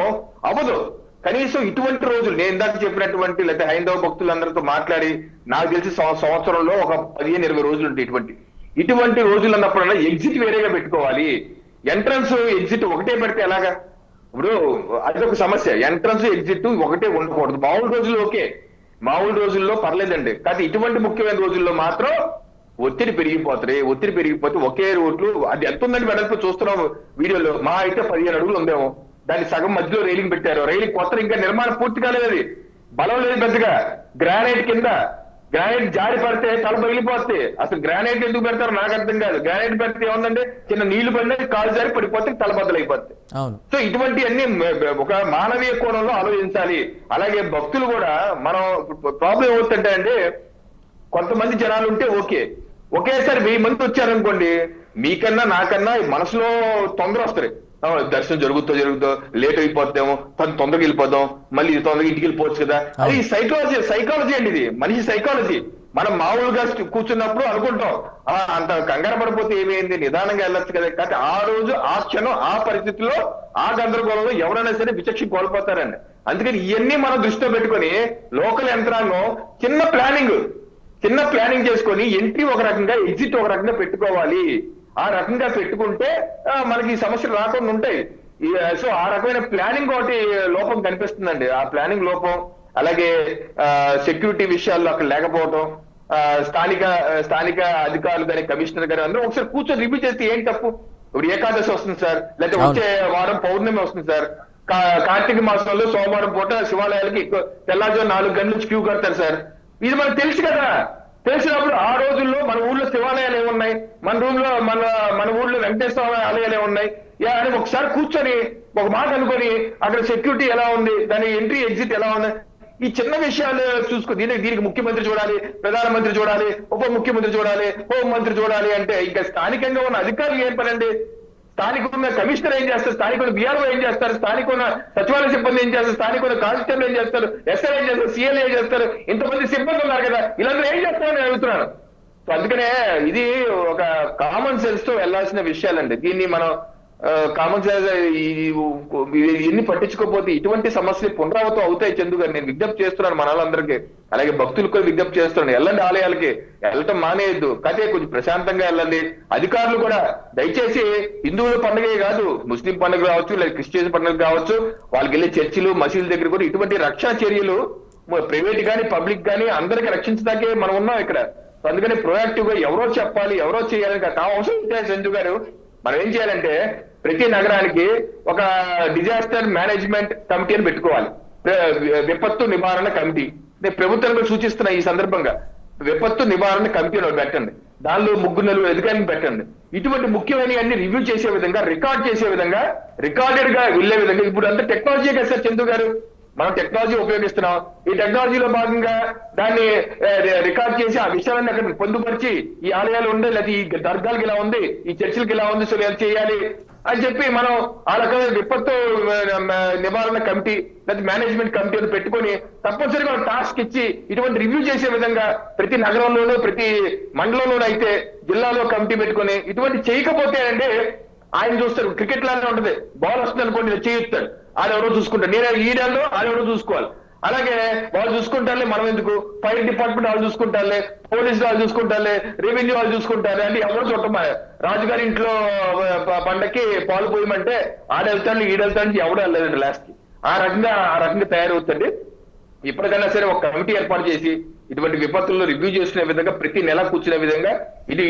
Speaker 5: అవ్వదు. కనీసం ఇటువంటి రోజులు నేను ఇందాక చెప్పినటువంటి, లేకపోతే హైందవ భక్తులందరితో మాట్లాడి నాకు తెలిసి సంవత్సరంలో ఒక 15-20 రోజులు ఉంటాయి. ఇటువంటి రోజులు అన్నప్పుడల్లా ఎగ్జిట్ వేరేగా పెట్టుకోవాలి. ఎంట్రన్స్ ఎగ్జిట్ ఒకటే పెడితే ఎలాగా? ఇప్పుడు అదొక సమస్య. ఎంట్రన్స్ ఎగ్జిట్ ఒకటే ఉండకూడదు. మామూలు రోజుల్లో పర్లేదండి. కానీ ఇటువంటి ముఖ్యమైన రోజుల్లో మాత్రం ఒత్తిడి పెరిగిపోతే ఒకే రోడ్లు, అది ఎంత ఉందని వెడల్పు చూస్తున్నాం వీడియోలో, మా అయితే 15 అడుగులు ఉందేమో. దాన్ని సగం మధ్యలో రైలింగ్ పెట్టారు. రైలింగ్ కొత్త ఇంకా నిర్మాణం పూర్తి కాలేదు, అది బలం లేదు పెద్దగా. గ్రానైట్ కింద గ్రానైట్ జారి పడితే తల పగిలిపోతే, అసలు గ్రానైట్ ఎందుకు పెడతారు నాకు అర్థం కాదు. గ్రానైట్ పెడితే ఏముందంటే చిన్న నీళ్లు పడినా కాలు జారి పడిపోతే తల బద్దలైపోతాయి. సో ఇటువంటి అన్ని ఒక మానవీయ కోణంలో ఆలోచించాలి. అలాగే భక్తులు కూడా, మనం ప్రాబ్లం ఏమవుతుంటే అండి, కొంతమంది జనాలు ఉంటే ఒకేసారి 1000 మంది వచ్చారనుకోండి, మీకన్నా నాకన్నా మనసులో తొందర వస్తాయి. దర్శనం జరుగుతో లేట్ అయిపోద్దాము, తొందరగా వెళ్ళిపోదాం, మళ్ళీ తొందరగా ఇంటికి వెళ్ళిపోవచ్చు కదా. అది సైకాలజీ అండి, ఇది మనిషి సైకాలజీ. మనం మామూలుగా కూర్చున్నప్పుడు అనుకుంటాం అంత కంగారు పడిపోతే ఏమైంది, నిదానంగా వెళ్ళొచ్చు కదా. కానీ ఆ రోజు, ఆ క్షణం, ఆ పరిస్థితుల్లో, ఆ గందరగోళంలో ఎవరైనా సరే విచక్షణ కోల్పోతారండి. అందుకని ఇవన్నీ మనం దృష్టిలో పెట్టుకొని లోకల్ యంత్రాంగం చిన్న ప్లానింగ్ చేసుకొని ఎంట్రీ ఒక రకంగా, ఎగ్జిట్ ఒక రకంగా పెట్టుకోవాలి. ఆ రకంగా పెట్టుకుంటే మనకి ఈ సమస్యలు రాకుండా ఉంటాయి. సో ఆ రకమైన ప్లానింగ్ ఒకటి లోపం కనిపిస్తుందండి. ఆ ప్లానింగ్ లోపం, అలాగే సెక్యూరిటీ విషయాల్లో అక్కడ లేకపోవడం, స్థానిక అధికారులు కానీ కమిషనర్ గారు అందరూ ఒకసారి కూర్చొని రివ్యూ చేస్తే ఏం తప్పు. ఇప్పుడు ఏకాదశి వస్తుంది సార్, లేకపోతే వచ్చే వారం పౌర్ణమి వస్తుంది సార్, కార్తీక మాసంలో సోమవారం పూట శివాలయాలకి తెల్లారుజాము 4 గంటల నుంచి క్యూ కడతారు సార్. ఇది మనకు తెలుసు కదా. తెలిసినప్పుడు ఆ రోజుల్లో మన ఊళ్ళో శివాలయాలు ఏమున్నాయి, మన ఊళ్ళో వెంకటేశ్వర ఆలయాలు ఏమున్నాయి అని ఒకసారి కూర్చొని ఒక మాట అనుకొని, అక్కడ సెక్యూరిటీ ఎలా ఉంది, దాని ఎంట్రీ ఎగ్జిట్ ఎలా ఉంది, ఈ చిన్న విషయాలు చూసుకో. దీనికి ముఖ్యమంత్రి చూడాలి, ప్రధానమంత్రి చూడాలి, ఉప ముఖ్యమంత్రి చూడాలి, హోంమంత్రి చూడాలి అంటే ఇంకా స్థానికంగా ఉన్న అధికారులు ఏం పనండి? స్థానికంగా కమిషనర్ ఏం చేస్తారు, స్థానికంగా బీఆర్ఓ ఏం చేస్తారు, స్థానికంగా సచివాలయ సిబ్బంది ఏం చేస్తారు, స్థానికంగా కానిస్టేబుల్ ఏం చేస్తారు, ఎస్ఐ ఏం చేస్తారు, సిఎల్ ఏం చేస్తారు, ఇంతమంది సిబ్బంది ఉన్నారు కదా, వీళ్ళందరూ ఏం చేస్తారని నేను అడుగుతున్నాను. సో అందుకనే ఇది ఒక కామన్ సెన్స్ తో వెళ్లాల్సిన విషయాలండి. దీన్ని మనం కామన్ సెన్స్ ఇన్ని పట్టించుకోకపోతే ఇటువంటి సమస్యలు పునరావృతం అవుతాయి. చందు గారు, నేను విజ్ఞప్తి చేస్తున్నాను మన వాళ్ళందరికీ, అలాగే భక్తులకు కూడా విజ్ఞప్తి చేస్తున్నాను. వెళ్ళండి, ఆలయాలకి వెళ్ళటం మానేయద్దు, కాదే కొంచెం ప్రశాంతంగా వెళ్ళండి. అధికారులు కూడా దయచేసి హిందువుల పండుగ కాదు, ముస్లిం పండుగ కావచ్చు, లేదా క్రిస్టియన్ పండుగ కావచ్చు, వాళ్ళకి వెళ్ళే చర్చిలు మసీదుల దగ్గర కూడా ఇటువంటి రక్షణ చర్యలు ప్రైవేట్ గానీ పబ్లిక్ గానీ అందరికీ రక్షించడానికే మనం ఉన్నాం ఇక్కడ. అందుకని ప్రొయాక్టివ్ గా ఎవరో చెప్పాలి, ఎవరో చేయాలని అవసరం ఉంటే చందు గారు మనం ఏం చేయాలంటే ప్రతి నగరానికి ఒక డిజాస్టర్ మేనేజ్మెంట్ కమిటీ అని పెట్టుకోవాలి, విపత్తు నివారణ కమిటీ. నేను ప్రభుత్వానికి సూచిస్తున్నా ఈ సందర్భంగా, విపత్తు నివారణ కమిటీ పెట్టండి, దానిలో 3-4 అధికారులను పెట్టండి. ఇటువంటి ముఖ్యమైన అన్ని రివ్యూ చేసే విధంగా, రికార్డ్ చేసే విధంగా, రికార్డెడ్ గా వెళ్లే విధంగా. ఇప్పుడు అంతా టెక్నాలజీ కదా సార్ చందు గారు, మనం టెక్నాలజీ ఉపయోగిస్తున్నాం. ఈ టెక్నాలజీలో భాగంగా దాన్ని రికార్డ్ చేసి ఆ విషయాలన్నీ అక్కడ పొందుపరిచి ఈ ఆలయాలు ఉండే, లేదా ఈ దర్గాలకి ఇలా ఉంది, ఈ చర్చిలకి ఇలా ఉంది, సో ఇలా చేయాలి అని చెప్పి మనం ఆ రకమైన విపత్తు నివారణ కమిటీ లేదా మేనేజ్మెంట్ కమిటీ అని పెట్టుకొని తప్పనిసరిగా టాస్క్ ఇచ్చి ఇటువంటి రివ్యూ చేసే విధంగా ప్రతి నగరంలోనూ ప్రతి మండలంలోనూ అయితే జిల్లాలో కమిటీ పెట్టుకొని ఇటువంటి చేయకపోతే అంటే ఆయన చూస్తారు. క్రికెట్ లానే ఉంటది, బాల్ వస్తుంది అనుకోండి చేయిస్తాడు, ఆడెవరో చూసుకుంటాడు, నేను ఈడల్లో ఆడెవరో చూసుకోవాలి. అలాగే వాళ్ళు చూసుకుంటారులే, మనం ఎందుకు, ఫైర్ డిపార్ట్మెంట్ వాళ్ళు చూసుకుంటారులే, పోలీసు వాళ్ళు చూసుకుంటారులే, రెవెన్యూ వాళ్ళు చూసుకుంటారు అంటే ఎవరు చూడటం. రాజుగారి ఇంట్లో పండక్కి పాలు పోయమంటే ఆడెళ్తాడు ఈడెళ్తాడు ఎవడు వెళ్ళలేదండి లాస్ట్ కి. ఆ రకంగా తయారవుతుంది. ఇప్పటికైనా సరే ఒక కమిటీ ఏర్పాటు చేసి ఇటువంటి విపత్తుల్లో రివ్యూ చేసుకునే విధంగా ప్రతి నెల కూర్చునే విధంగా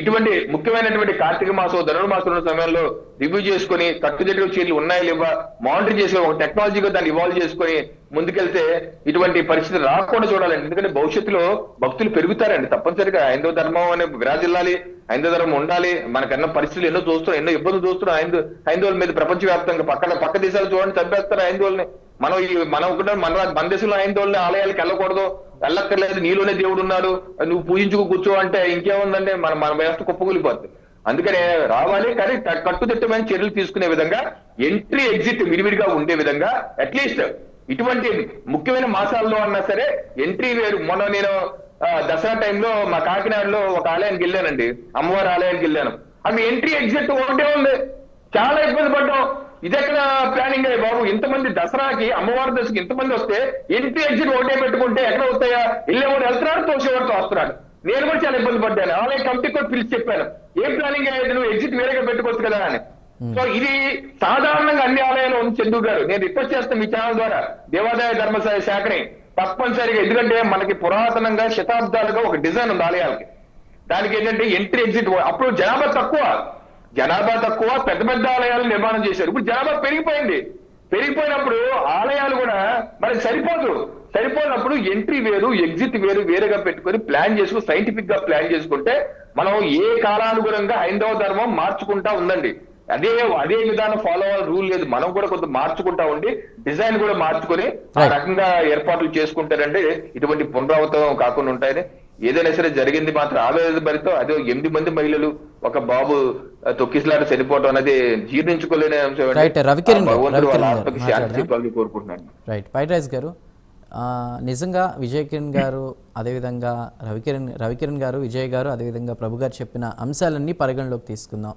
Speaker 5: ఇటువంటి ముఖ్యమైనటువంటి కార్తీక మాసం ధనుర్మాసం సమయంలో రివ్యూ చేసుకుని కట్టుదిట్టమైన చర్యలు ఉన్నాయా లేవా మానిటర్ చేసి ఒక టెక్నాలజీగా దాన్ని ఇవాల్వ్ చేసుకుని ముందుకెళ్తే ఇటువంటి పరిస్థితి రాకుండా చూడాలండి. ఎందుకంటే భవిష్యత్తులో భక్తులు పెరుగుతారండి, తప్పనిసరిగా హైందవ ధర్మం అనే విరాజిల్లాలి, హైందవ ధర్మం ఉండాలి. మనకన్నా పరిస్థితులు ఎన్నో చూస్తున్నాం, ఎన్నో ఇబ్బందులు చూస్తున్నాం హైందవుల మీద ప్రపంచవ్యాప్తంగా. పక్క దేశాలు చూడండి, చంపేస్తారు హైందవుల్ని. మనం కూడా మన దేశంలో హైందవుల్ని ఆలయాలకు వెళ్ళకూడదు, వెళ్ళక్కర్లేదు, నీలోనే దేవుడు ఉన్నాడు, నువ్వు పూజించుకు కూర్చో అంటే ఇంకేముందంటే మన వ్యవస్థ కుప్పకూలిపోతుంది. అందుకనే రావాలి, కానీ కట్టుదిట్టమైన చర్యలు తీసుకునే విధంగా, ఎంట్రీ ఎగ్జిట్ విడివిడిగా ఉండే విధంగా, అట్లీస్ట్ ఇటువంటి ముఖ్యమైన మాసాల్లో అన్నా సరే ఎంట్రీ వేరు. మొన్న నేను దసరా టైంలో మా కాకినాడలో ఒక ఆలయానికి వెళ్ళానండి, అమ్మవారి ఆలయానికి వెళ్ళాను. అవి ఎంట్రీ ఎగ్జిట్ ఒకటే ఉంది, చాలా ఇబ్బంది పడ్డాం. ఇదెక్కడ ప్లానింగ్ అయ్యి బాబు, ఇంతమంది దసరాకి అమ్మవారి దశకి ఇంతమంది వస్తే ఎంట్రీ ఎగ్జిట్ ఒకటే పెట్టుకుంటే ఎక్కడ వస్తాయా, వెళ్ళేవాడు వెళ్తున్నాడు, తోసేవాడితో వస్తున్నాడు. నేను కూడా చాలా ఇబ్బంది పడ్డాను. ఆలయ కమిటీ కూడా పిలిచి చెప్పాను, ఏం ప్లానింగ్ అయ్యేది, నువ్వు ఎగ్జిట్ వేరేగా పెట్టుకోవచ్చు కదా అని. సో ఇది సాధారణంగా అన్ని ఆలయాలు ఉంది చందు గారు. నేను రిక్వెస్ట్ చేస్తాను మీ ఛానల్ ద్వారా దేవాదాయ ధర్మశాఖ శాఖని తప్పనిసరిగా, ఎందుకంటే మనకి పురాతనంగా శతాబ్దాలుగా ఒక డిజైన్ ఉంది ఆలయాలకి. దానికి ఏంటంటే ఎంట్రీ ఎగ్జిట్, అప్పుడు జనాభా తక్కువ పెద్ద పెద్ద ఆలయాలు నిర్మాణం చేశారు. ఇప్పుడు జనాభా పెరిగిపోయినప్పుడు ఆలయాలు కూడా మనకి సరిపోయినప్పుడు ఎంట్రీ వేరు ఎగ్జిట్ వేరుగా పెట్టుకొని ప్లాన్ చేసుకుని సైంటిఫిక్ గా ప్లాన్ చేసుకుంటే మనం ఏ కాలానుగుణంగా హైందవ ధర్మం మార్చుకుంటా ఉందండి. అదే విధానం ఫాలో అవ్వాలి, రూల్ లేదు. మనం కూడా కొంత మార్చుకుంటా ఉండి డిజైన్ కూడా మార్చుకొని ఆ రకంగా ఏర్పాట్లు చేసుకుంటారంటే ఇటువంటి పునరావృతం కాకుండా ఉంటాయని. ఏదైనా సరే జరిగింది మాత్రం ఆవేదన భరితో, అదే 8 మంది మహిళలు ఒక బాబు తొక్కిసలాట చనిపోవడం అనేది జీర్ణించుకోలేని అంశం. కోరుకుంటున్నాను.
Speaker 1: రైట్, పైట్రైజ్ గారు, నిజంగా విజయ్ కిరణ్ గారు, అదేవిధంగా రవికిరణ్ గారు, విజయ్ గారు, అదేవిధంగా ప్రభు గారు చెప్పిన అంశాలన్నీ పరిగణలోకి తీసుకుందాం.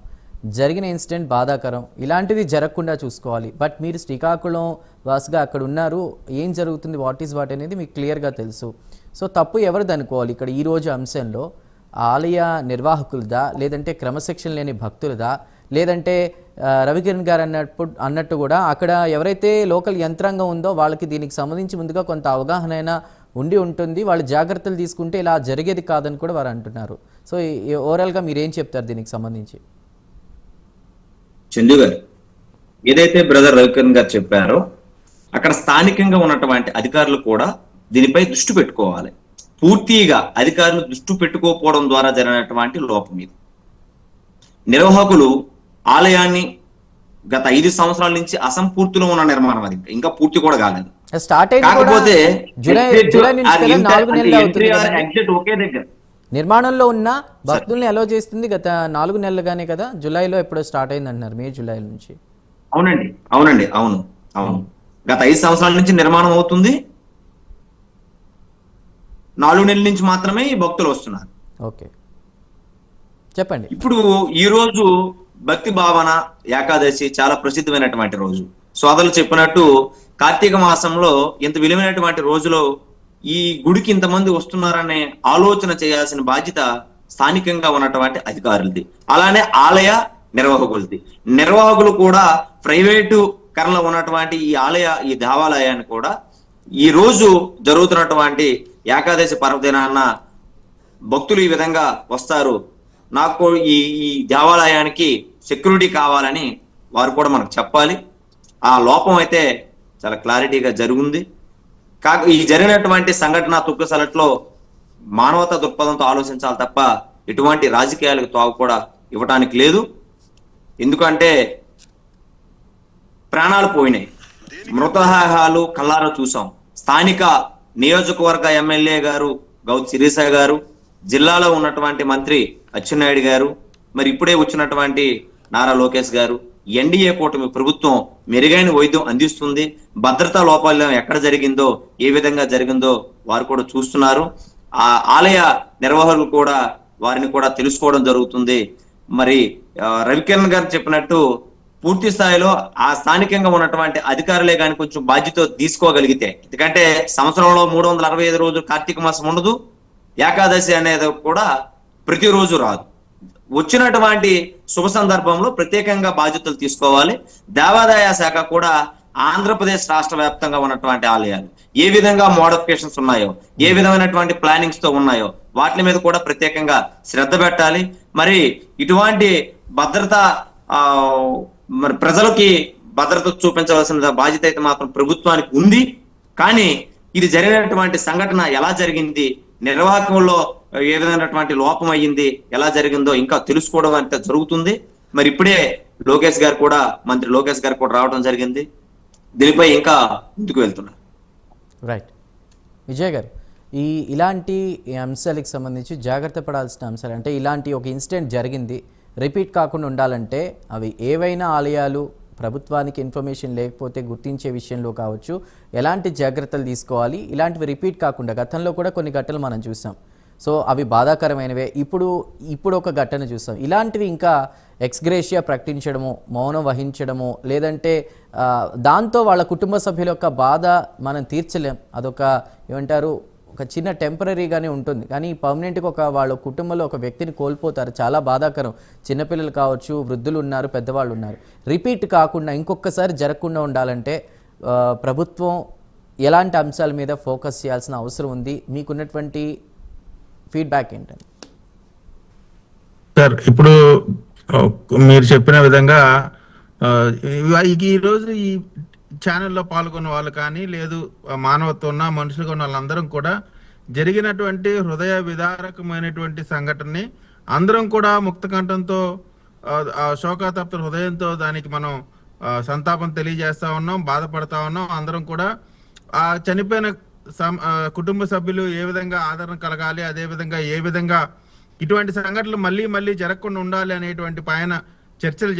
Speaker 1: జరిగిన ఇన్సిడెంట్ బాధాకరం, ఇలాంటిది జరగకుండా చూసుకోవాలి. బట్ మీరు శ్రీకాకుళం వాసుగా అక్కడ ఉన్నారు, ఏం జరుగుతుంది, వాట్ ఈజ్ వాట్ అనేది మీకు క్లియర్గా తెలుసు. సో తప్పు ఎవరిది అనుకోవాలి ఇక్కడ ఈరోజు అంశంలో? ఆలయ నిర్వాహకులదా, లేదంటే క్రమశిక్షణ లేని భక్తులదా, లేదంటే రవికిరణ్ గారు అన్నట్టు కూడా అక్కడ ఎవరైతే లోకల్ యంత్రాంగం ఉందో వాళ్ళకి దీనికి సంబంధించి ముందుగా కొంత అవగాహన అయినా ఉండి ఉంటుంది, వాళ్ళు జాగ్రత్తలు తీసుకుంటే ఇలా జరిగేది కాదని కూడా వారు అంటున్నారు. సో ఓవరాల్గా మీరేం చెప్తారు దీనికి సంబంధించి?
Speaker 2: చందు గారు, ఏదైతే బ్రదర్ రవికిరణ్ గారు చెప్పారో అక్కడ స్థానికంగా ఉన్నటువంటి అధికారులు కూడా దీనిపై దృష్టి పెట్టుకోవాలి. పూర్తిగా అధికారులు దృష్టి పెట్టుకోకపోవడం ద్వారా జరిగినటువంటి లోపం ఇది. నిర్వాహకులు ఆలయాన్ని గత 5 సంవత్సరాల నుంచి అసంపూర్తిలో ఉన్న నిర్మాణం, అది ఇంకా పూర్తి కూడా కాలేదు.
Speaker 1: కాకపోతే ఎగ్జిట్ ఒకే దగ్గర, నిర్మాణంలో ఉన్న భక్తుల్ని అలో చేస్తుంది గత 4 నెలలుగానే కదా, జూలైలో ఎప్పుడో స్టార్ట్ అయింది అంటున్నారు, మే జూలై నుంచి.
Speaker 2: అవునండి అవును గత 5 సంవత్సరాల నుంచి నిర్మాణం అవుతుంది, 4 నెలల నుంచి మాత్రమే ఈ భక్తులు వస్తున్నారు.
Speaker 1: ఓకే, చెప్పండి.
Speaker 2: ఇప్పుడు ఈ రోజు భక్తి భావన ఏకాదశి చాలా ప్రసిద్ధమైనటువంటి రోజు. సోదరులు చెప్పినట్టు కార్తీక మాసంలో ఇంత విలువైనటువంటి రోజులో ఈ గుడికి ఇంతమంది వస్తున్నారనే ఆలోచన చేయాల్సిన బాధ్యత స్థానికంగా ఉన్నటువంటి అధికారులది, అలానే ఆలయ నిర్వాహకులది. నిర్వాహకులు కూడా ప్రైవేటు కరణలో ఉన్నటువంటి ఈ దేవాలయాన్ని కూడా ఈ రోజు జరుగుతున్నటువంటి ఏకాదశి పర్వదినాన్న భక్తులు ఈ విధంగా వస్తారు, నాకు ఈ దేవాలయానికి సెక్యూరిటీ కావాలని వారు కూడా మనకు చెప్పాలి. ఆ లోపం అయితే చాలా క్లారిటీగా జరుగుంది. ఈ జరిగినటువంటి సంఘటన తొక్కిసలట్లో మానవతా దృక్పథంతో ఆలోచించాలి తప్ప ఎటువంటి రాజకీయాలకు తావు కూడా ఇవ్వటానికి లేదు. ఎందుకంటే ప్రాణాలు పోయినాయి, మృతదేహాలు కళ్ళారా చూసాం. స్థానిక నియోజకవర్గ ఎమ్మెల్యే గారు గౌత్ శిరీష గారు, జిల్లాలో ఉన్నటువంటి మంత్రి అచ్చెన్నాయుడు గారు, మరి ఇప్పుడే వచ్చినటువంటి నారా లోకేష్ గారు, ఎన్డీఏ కూటమి ప్రభుత్వం మెరుగైన వైద్యం అందిస్తుంది. భద్రతా లోపాలు ఎక్కడ జరిగిందో, ఏ విధంగా జరిగిందో వారు కూడా చూస్తున్నారు. ఆ ఆలయ నిర్వాహకులు కూడా వారిని కూడా తెలుసుకోవడం జరుగుతుంది. మరి రవికిరణ్ గారు చెప్పినట్టు పూర్తి స్థాయిలో ఆ స్థానికంగా ఉన్నటువంటి అధికారులే కానీ కొంచెం బాధ్యత తీసుకోగలిగితే, ఎందుకంటే సంవత్సరంలో 365 రోజులు కార్తీక మాసం ఉండదు, ఏకాదశి అనేది కూడా ప్రతిరోజు రాదు. వచ్చినటువంటి శుభ సందర్భంలో ప్రత్యేకంగా బాధ్యతలు తీసుకోవాలి. దేవాదాయ శాఖ కూడా ఆంధ్రప్రదేశ్ రాష్ట్ర వ్యాప్తంగా ఉన్నటువంటి ఆలయాలు ఏ విధంగా మోడిఫికేషన్స్ ఉన్నాయో, ఏ విధమైనటువంటి ప్లానింగ్స్ తో ఉన్నాయో వాటి మీద కూడా ప్రత్యేకంగా శ్రద్ధ పెట్టాలి. మరి ఇటువంటి భద్రత మరి ప్రజలకి భద్రత చూపించవలసిన బాధ్యత అయితే మాత్రం ప్రభుత్వానికి ఉంది. కానీ ఇది జరిగినటువంటి సంఘటన ఎలా జరిగింది, నిర్వాహకంలో ఏ విధమైనటువంటి లోపం అయ్యింది, ఎలా జరిగిందో ఇంకా తెలుసుకోవడం అంత జరుగుతుంది. మరి ఇప్పుడే లోకేష్ గారు కూడా, మంత్రి లోకేష్ గారు కూడా రావడం జరిగింది. దీనిపై ఇంకా ముందుకు వెళ్తున్నారు.
Speaker 1: రైట్, విజయ్ గారు, ఇలాంటి అంశాలకు సంబంధించి జాగ్రత్త పడాల్సిన అంశాలు అంటే, ఇలాంటి ఒక ఇన్సిడెంట్ జరిగింది రిపీట్ కాకుండా ఉండాలంటే అవి ఏవైనా ఆలయాలు ప్రభుత్వానికి ఇన్ఫర్మేషన్ లేకపోతే గుర్తించే విషయంలో కావచ్చు ఎలాంటి జాగ్రత్తలు తీసుకోవాలి, ఇలాంటివి రిపీట్ కాకుండా. గతంలో కూడా కొన్ని ఘటనలు మనం చూసాం, సో అవి బాధాకరమైనవే. ఇప్పుడు ఒక ఘటన చూసాం. ఇలాంటివి ఇంకా ఎక్స్గ్రేషియా ప్రకటించడము, మౌనం వహించడము, లేదంటే దాంతో వాళ్ళ కుటుంబ సభ్యుల యొక్క బాధ మనం తీర్చలేం. అదొక ఏమంటారు, ఒక చిన్న టెంపరీగానే ఉంటుంది, కానీ పర్మనెంట్గా వాళ్ళ కుటుంబంలో ఒక వ్యక్తిని కోల్పోతారు. చాలా బాధాకరం. చిన్నపిల్లలు కావచ్చు, వృద్ధులు ఉన్నారు, పెద్దవాళ్ళు ఉన్నారు. రిపీట్ కాకుండా ఇంకొకసారి జరగకుండా ఉండాలంటే ప్రభుత్వం ఎలాంటి అంశాల మీద ఫోకస్ చేయాల్సిన అవసరం ఉంది? మీకున్నటువంటి ఫీడ్బ్యాక్ ఏంటండి?
Speaker 4: సార్, ఇప్పుడు మీరు చెప్పిన విధంగా ఈరోజు ఈ ఛానల్లో పాల్గొన్న వాళ్ళు కానీ, లేదు మానవత్వం ఉన్న మనుషులుగా ఉన్న వాళ్ళందరం కూడా జరిగినటువంటి హృదయ విదారకమైనటువంటి సంఘటనని అందరం కూడా ముక్తకంఠంతో, శోకాతప్త హృదయంతో దానికి మనం సంతాపం తెలియజేస్తా ఉన్నాం, బాధపడతా ఉన్నాం. అందరం కూడా ఆ చనిపోయిన కుటుంబ సభ్యులు ఏ విధంగా ఆదరణ కలగాలి, అదే విధంగా ఏ విధంగా ఇటువంటి సంఘటనలు మళ్ళీ మళ్ళీ జరగకుండా ఉండాలి అనేటువంటి పైన చర్చలు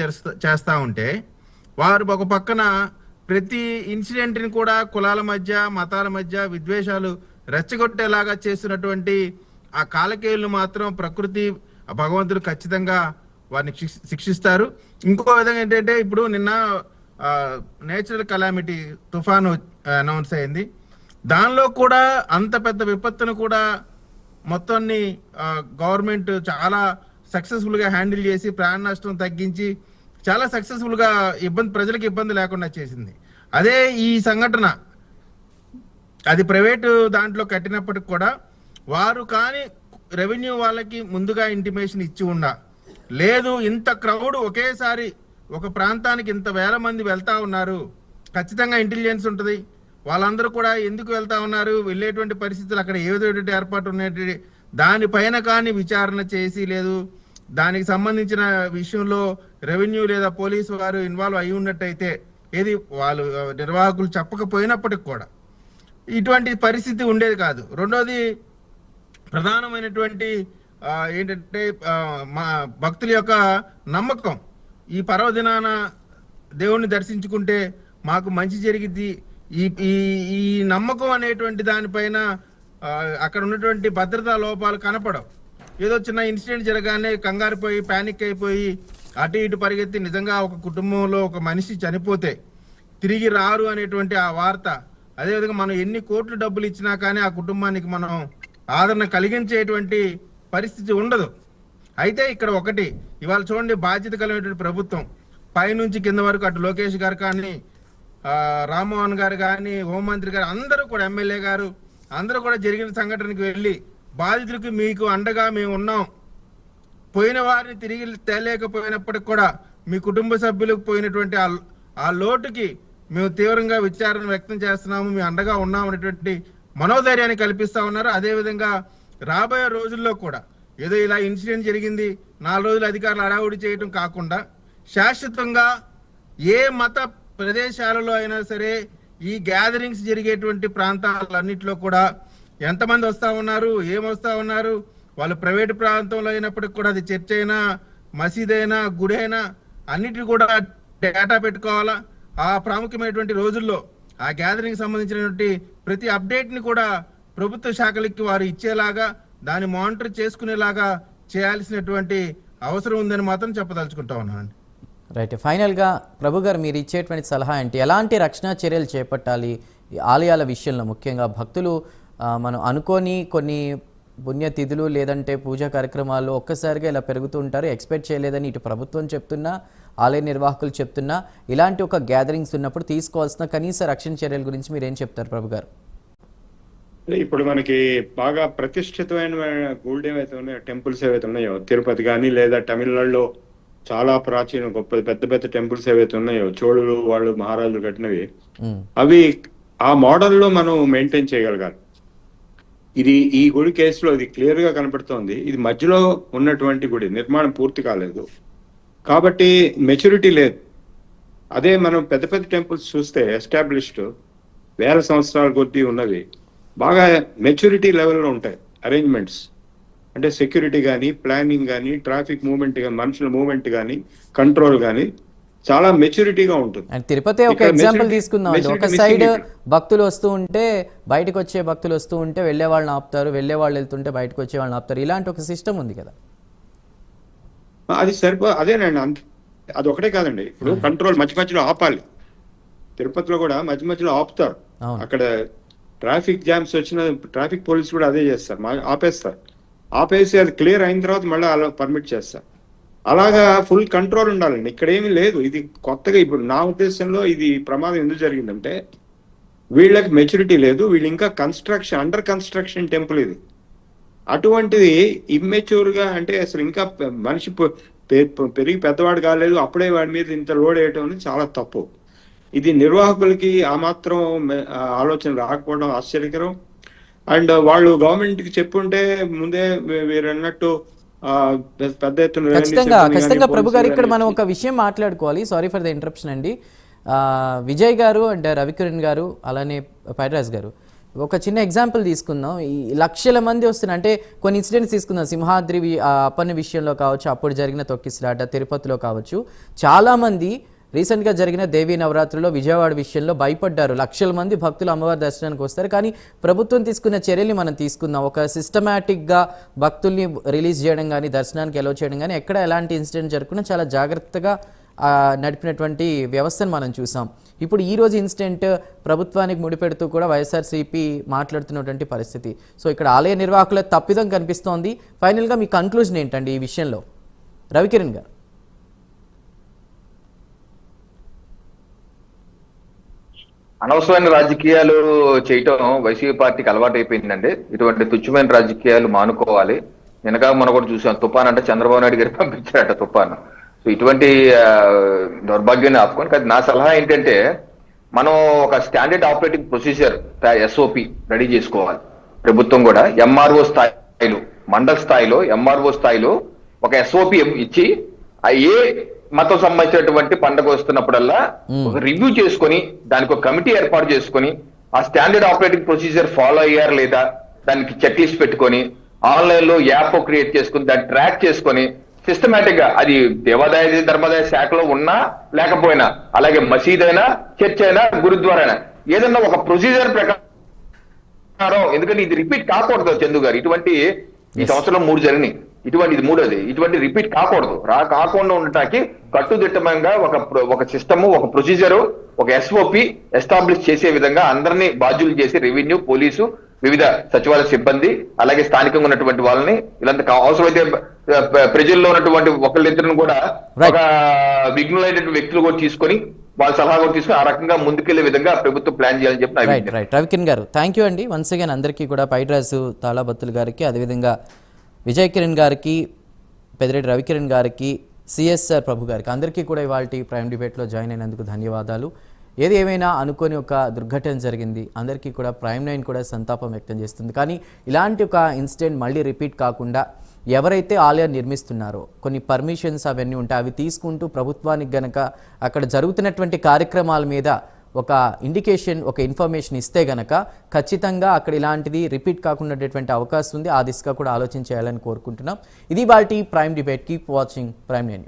Speaker 4: చేస్తూ ఉంటే, వారు ఒక పక్కన ప్రతి ఇన్సిడెంట్ని కూడా కులాల మధ్య, మతాల మధ్య విద్వేషాలు రెచ్చగొట్టేలాగా చేస్తున్నటువంటి ఆ కాలకేయులను మాత్రం ప్రకృతి భగవంతుడు ఖచ్చితంగా వారిని శిక్షిస్తారు. ఇంకో విధంగా ఏంటంటే, ఇప్పుడు నిన్న నేచురల్ కలామిటీ తుఫాను అనౌన్స్ అయింది. దానిలో కూడా అంత పెద్ద విపత్తును కూడా మొత్తాన్ని గవర్నమెంట్ చాలా సక్సెస్ఫుల్గా హ్యాండిల్ చేసి ప్రాణ నష్టం తగ్గించి చాలా సక్సెస్ఫుల్గా ప్రజలకు ఇబ్బంది లేకుండా చేసింది. అదే ఈ సంఘటన అది ప్రైవేటు దాంట్లో కట్టినప్పటికి కూడా వారు కానీ రెవెన్యూ వాళ్ళకి ముందుగా ఇంటిమేషన్ ఇచ్చి ఉండా, లేదు ఇంత క్రౌడ్ ఒకేసారి ఒక ప్రాంతానికి ఇంత వేల మంది వెళ్తా ఉన్నారు, ఖచ్చితంగా ఇంటెలిజెన్స్ ఉంటుంది, వాళ్ళందరూ కూడా ఎందుకు వెళ్తా ఉన్నారు, వెళ్ళేటువంటి పరిస్థితులు అక్కడ ఏ విధమైన ఏర్పాటు ఉన్నాయి, దానిపైన కానీ విచారణ చేసి, లేదు దానికి సంబంధించిన విషయంలో రెవెన్యూ లేదా పోలీసు వారు ఇన్వాల్వ్ అయి ఉన్నట్టయితే, ఏది వాళ్ళు నిర్వాహకులు చెప్పకపోయినప్పటికి కూడా ఇటువంటి పరిస్థితి ఉండేది కాదు. రెండోది, ప్రధానమైనటువంటి ఏంటంటే మా భక్తుల యొక్క నమ్మకం, ఈ పర్వదినాన దేవుణ్ణి దర్శించుకుంటే మాకు మంచి జరిగిద్ది, ఈ ఈ ఈ నమ్మకం అనేటువంటి దానిపైన అక్కడ ఉన్నటువంటి భద్రతా లోపాలు కనపడవు. ఏదో చిన్న ఇన్సిడెంట్ జరగానే కంగారుపోయి ప్యానిక్ అయిపోయి అటు ఇటు పరిగెత్తి నిజంగా ఒక కుటుంబంలో ఒక మనిషి చనిపోతే తిరిగి రారు అనేటువంటి ఆ వార్త, అదేవిధంగా మనం ఎన్ని కోట్లు డబ్బులు ఇచ్చినా కానీ ఆ కుటుంబానికి మనం ఆదరణ కలిగించేటువంటి పరిస్థితి ఉండదు. అయితే ఇక్కడ ఒకటి, ఇవాళ చూడండి, బాధ్యత కలిగినటువంటి ప్రభుత్వం పైనుంచి కింద వరకు, అటు లోకేష్ గారు కానీ, రామ్మోహన్ గారు కానీ, హోంమంత్రి గారు, అందరూ కూడా, ఎమ్మెల్యే గారు అందరూ కూడా జరిగిన సంఘటనకి వెళ్ళి బాధితులకు మీకు అండగా మేము ఉన్నాం, పోయిన వారిని తిరిగి తేలేకపోయినప్పటికి కూడా మీ కుటుంబ సభ్యులకు పోయినటువంటి ఆ లోటుకి మేము తీవ్రంగా విచారణ వ్యక్తం చేస్తున్నాము, మేము అండగా ఉన్నాం అనేటువంటి మనోధైర్యాన్ని కల్పిస్తా ఉన్నారు. అదేవిధంగా రాబోయే రోజుల్లో కూడా ఏదో ఇలా ఇన్సిడెంట్ జరిగింది 4 రోజులు అధికారులు అడావుడి చేయడం కాకుండా శాశ్వతంగా ఏ మత ప్రదేశాలలో అయినా సరే ఈ గ్యాదరింగ్స్ జరిగేటువంటి ప్రాంతాలన్నింటిలో కూడా ఎంతమంది వస్తూ ఉన్నారు, ఏమొస్తా ఉన్నారు, వాళ్ళు ప్రైవేట్ ప్రాంతంలో అయినప్పటికి కూడా, అది చర్చ్ అయినా మసీద్ అయినా గుడి అయినా అన్నిటిని కూడా డేటా పెట్టుకోవాలా. ఆ ప్రాముఖ్యమైనటువంటి రోజుల్లో ఆ గ్యాదరింగ్ సంబంధించినటువంటి ప్రతి అప్డేట్ని కూడా ప్రభుత్వ శాఖలకి వారు ఇచ్చేలాగా, దాన్ని మానిటర్ చేసుకునేలాగా చేయాల్సినటువంటి అవసరం ఉందని మాత్రం చెప్పదలుచుకుంటా ఉన్నానండి.
Speaker 1: రైట్. ఫైనల్గా ప్రభు గారు మీరు ఇచ్చేటువంటి సలహా ఏంటి? ఎలాంటి రక్షణ చర్యలు చేపట్టాలి ఈ ఆలయాల విషయంలో? ముఖ్యంగా భక్తులు మనం అనుకోని కొన్ని పుణ్యతిథులు లేదంటే పూజా కార్యక్రమాల్లో ఒక్కసారిగా ఇలా పెరుగుతూ ఉంటారు, ఎక్స్పెక్ట్ చేయలేదని ఇటు ప్రభుత్వం చెప్తున్నా, ఆలయ నిర్వాహకులు చెప్తున్నా, ఇలాంటి ఒక గ్యాదరింగ్స్ ఉన్నప్పుడు తీసుకోవాల్సిన కనీస రక్షణ చర్యల గురించి మీరు ఏం చెప్తారు ప్రభు గారు?
Speaker 6: ఇప్పుడు మనకి బాగా ప్రతిష్ఠితమైన గోల్డ్ ఏవైతే ఉన్నాయో, టెంపుల్స్ ఏవైతే ఉన్నాయో, తిరుపతి కానీ లేదా తమిళనాడులో చాలా ప్రాచీన గొప్ప పెద్ద పెద్ద టెంపుల్స్ ఏవైతే ఉన్నాయో, చోళులు వాళ్ళు మహారాజులు కట్టినవి, అవి ఆ మోడల్లో మనం మెయింటైన్ చేయగలగాలి. ఈ గుడి కేసులో ఇది క్లియర్ గా కనపడుతోంది. ఇది మధ్యలో ఉన్నటువంటి గుడి, నిర్మాణం పూర్తి కాలేదు కాబట్టి మెచ్యూరిటీ లేదు. అదే మనం పెద్ద పెద్ద టెంపుల్స్ చూస్తే ఎస్టాబ్లిష్డ్ వేల సంవత్సరాల కొద్దీ ఉన్నవి బాగా మెచ్యూరిటీ లెవెల్లో ఉంటాయి. అరేంజ్మెంట్స్ అంటే సెక్యూరిటీ కానీ, ప్లానింగ్ కానీ, ట్రాఫిక్ మూవ్మెంట్ కానీ, మనుషుల మూవ్మెంట్ కానీ, కంట్రోల్ కానీ చాలా మెచ్యూరిటీగా ఉంటుంది.
Speaker 1: అండ్ తిరుపతి ఒక ఎగ్జాంపుల్ తీసుకుందాం. ఒక సైడ్ భక్తులు వస్తూ ఉంటే, బయటకు వచ్చే భక్తులు వస్తూ ఉంటే వెళ్ళే వాళ్ళని ఆపుతారు, వెళ్ళే వాళ్ళు వెళ్తుంటే బయటకు వచ్చే వాళ్ళని ఆపుతారు. ఇలాంటి ఒక సిస్టమ్ ఉంది కదా,
Speaker 6: అది అదేనండి. అది ఒకటే కాదండి, ఇప్పుడు కంట్రోల్ మధ్య మధ్యలో ఆపాలి. తిరుపతిలో కూడా మధ్య మధ్యలో ఆపుతారు. అక్కడ ట్రాఫిక్ జామ్స్ వచ్చిన ట్రాఫిక్ పోలీస్ కూడా అదే చేస్తారు, ఆపేసి అది క్లియర్ అయిన తర్వాత మళ్ళీ అలా పర్మిట్ చేస్తారు. అలాగా ఫుల్ కంట్రోల్ ఉండాలండి. ఇక్కడ ఏమీ లేదు. ఇది కొత్తగా ఇప్పుడు నా ఉద్దేశంలో ఇది ప్రమాదం ఎందుకు జరిగిందంటే, వీళ్ళకి మెచ్యూరిటీ లేదు, వీళ్ళు ఇంకా అండర్ కన్స్ట్రక్షన్ టెంపుల్ ఇది. అటువంటిది ఇమ్మెచ్యూర్ గా, అంటే అసలు ఇంకా మనిషి పెరిగి పెద్దవాడు కాలేదు, అప్పుడే వాడి మీద ఇంత లోడ్ వేయటం అనేది చాలా తప్పు. ఇది నిర్వాహకులకి ఆ మాత్రం ఆలోచన రాకపోవడం ఆశ్చర్యకరం. అండ్ వాళ్ళు గవర్నమెంట్ కి చెప్పుంటే ముందే వీరన్నట్టు పెద్ద ఎత్తున
Speaker 1: ఖచ్చితంగా ప్రభు గారు ఇక్కడ మనం ఒక విషయం మాట్లాడుకోవాలి. సారీ ఫర్ ద ఇంటరప్షన్ అండి. విజయ్ గారు అండ్ రవికిరణ్ గారు అలానే పైరాజ్ గారు, ఒక చిన్న ఎగ్జాంపుల్ తీసుకుందాం. ఈ లక్షల మంది వస్తున్నారు అంటే కొన్ని ఇన్సిడెంట్స్ తీసుకుందాం. సింహాద్రి అప్పన్న విషయంలో కావచ్చు, అప్పుడు జరిగిన తొక్కిసలాట, తిరుపతిలో కావచ్చు, చాలామంది రీసెంట్గా జరిగిన దేవీ నవరాత్రుల్లో విజయవాడ విషయంలో భయపడ్డారు. లక్షల మంది భక్తులు అమ్మవారి దర్శనానికి వస్తారు. కానీ ప్రభుత్వం తీసుకున్న చర్యల్ని మనం తీసుకుందాం. ఒక సిస్టమేటిక్గా భక్తుల్ని రిలీజ్ చేయడం కానీ, దర్శనానికి అలౌ చేయడం కానీ, ఎక్కడ ఎలాంటి ఇన్సిడెంట్ జరగకుండా చాలా జాగ్రత్తగా నడిపినటువంటి వ్యవస్థను మనం చూసాం. ఇప్పుడు ఈరోజు ఇన్సిడెంట్ ప్రభుత్వానికి ముడిపెడుతూ కూడా వైఎస్ఆర్సీపీ మాట్లాడుతున్నటువంటి పరిస్థితి. సో ఇక్కడ ఆలయ నిర్వాహకుల తప్పిదం కనిపిస్తోంది. ఫైనల్గా మీ కన్క్లూజన్ ఏంటండి ఈ విషయంలో, రవికిరణ్ గారు?
Speaker 5: అనవసరమైన రాజకీయాలు చేయటం వైసీపీ పార్టీకి అలవాటు అయిపోయిందండి. ఇటువంటి తుచ్చమైన రాజకీయాలు మానుకోవాలి. వెనక మనం కూడా చూసాం, తుఫాన్ అంటే చంద్రబాబు నాయుడు గారు పంపించారట తుఫాను. సో ఇటువంటి దౌర్భాగ్యాన్ని ఆపుకొని, కానీ నా సలహా ఏంటంటే, మనం ఒక standard operating procedure SOP ready చేసుకోవాలి. ప్రభుత్వం కూడా ఎంఆర్ఓ స్థాయిలో, మండల స్థాయిలో, ఎంఆర్ఓ స్థాయిలో ఒక ఎస్ఓపి ఇచ్చి, ఏ మతం సంబంధించినటువంటి పండుగ వస్తున్నప్పుడల్లా ఒక రివ్యూ చేసుకొని, దానికి ఒక కమిటీ ఏర్పాటు చేసుకొని, ఆ స్టాండర్డ్ ఆపరేటింగ్ ప్రొసీజర్ ఫాలో అయ్యారు లేదా దానికి చెక్ లిస్ట్ పెట్టుకొని, ఆన్లైన్ లో యాప్ క్రియేట్ చేసుకుని దాన్ని ట్రాక్ చేసుకొని సిస్టమేటిక్ గా అది దేవాదాయ ధర్మాదాయ శాఖలో ఉన్నా లేకపోయినా, అలాగే మసీద్ అయినా, చర్చ్ అయినా, గురుద్వారా అయినా, ఏదన్నా ఒక ప్రొసీజర్ ప్రకారం, ఎందుకంటే ఇది రిపీట్ కాకూడదు చందు గారు. ఇటువంటి ఈ సంవత్సరం 3 జరిగినాయి, ఇది మూడోది. ఇటువంటి రిపీట్ కాకూడదు. కాకుండా ఉండటానికి కట్టుదిట్టంగా ఒక సిస్టమ్, ఒక ప్రొసీజర్, ఒక SOP ఎస్టాబ్లిష్ చేసే విధంగా అందరినీ బాధ్యులు చేసి రెవెన్యూ, పోలీసు, వివిధ సచివాలయ సిబ్బంది, అలాగే స్థానికంగా ఉన్నటువంటి వాళ్ళని ఇలాంటి అవసరమైతే ప్రజల్లో ఉన్నటువంటి ఒకళ్ళిద్దరిని కూడా ఒక విఘ్నులైనటువంటి వ్యక్తులు కూడా తీసుకొని వాళ్ళ సలహా కూడా తీసుకొని ఆ రకంగా ముందుకెళ్లే విధంగా ప్రభుత్వం ప్లాన్ చేయాలని చెప్పి
Speaker 1: రైట్ రవికిరణ్ గారు, థ్యాంక్ యూ అండి. వన్స్ అగైన్ అందరికీ కూడా పైడ్రాసు తాళాబత్తులు గారికి, అదేవిధంగా విజయ్ కిరణ్ గారికి, పెద్దిరెడ్డి రవికిరణ్ గారికి, CSR ప్రభు గారికి, అందరికీ కూడా ఇవాళ ప్రైమ్ డిబేట్లో జాయిన్ అయినందుకు ధన్యవాదాలు. ఏది ఏమైనా అనుకోని ఒక దుర్ఘటన జరిగింది, అందరికీ కూడా ప్రైమ్ 9 కూడా సంతాపం వ్యక్తం చేస్తుంది. కానీ ఇలాంటి ఒక ఇన్సిడెంట్ మళ్ళీ రిపీట్ కాకుండా ఎవరైతే ఆలయాన్ని నిర్మిస్తున్నారో కొన్ని పర్మిషన్స్ అవన్నీ ఉంటాయి, అవి తీసుకుంటూ ప్రభుత్వానికి గనక అక్కడ జరుగుతున్నటువంటి కార్యక్రమాల మీద ఒక ఇండికేషన్, ఒక ఇన్ఫర్మేషన్ ఇస్తే గనక ఖచ్చితంగా అక్కడ ఇలాంటిది రిపీట్ కాకుండా ఉండేటువంటి అవకాశం ఉంది. ఆ దిశగా కూడా ఆలోచన చేయాలని కోరుకుంటున్నాం. ఇది వాటి prime debate. Keep watching prime 9 news.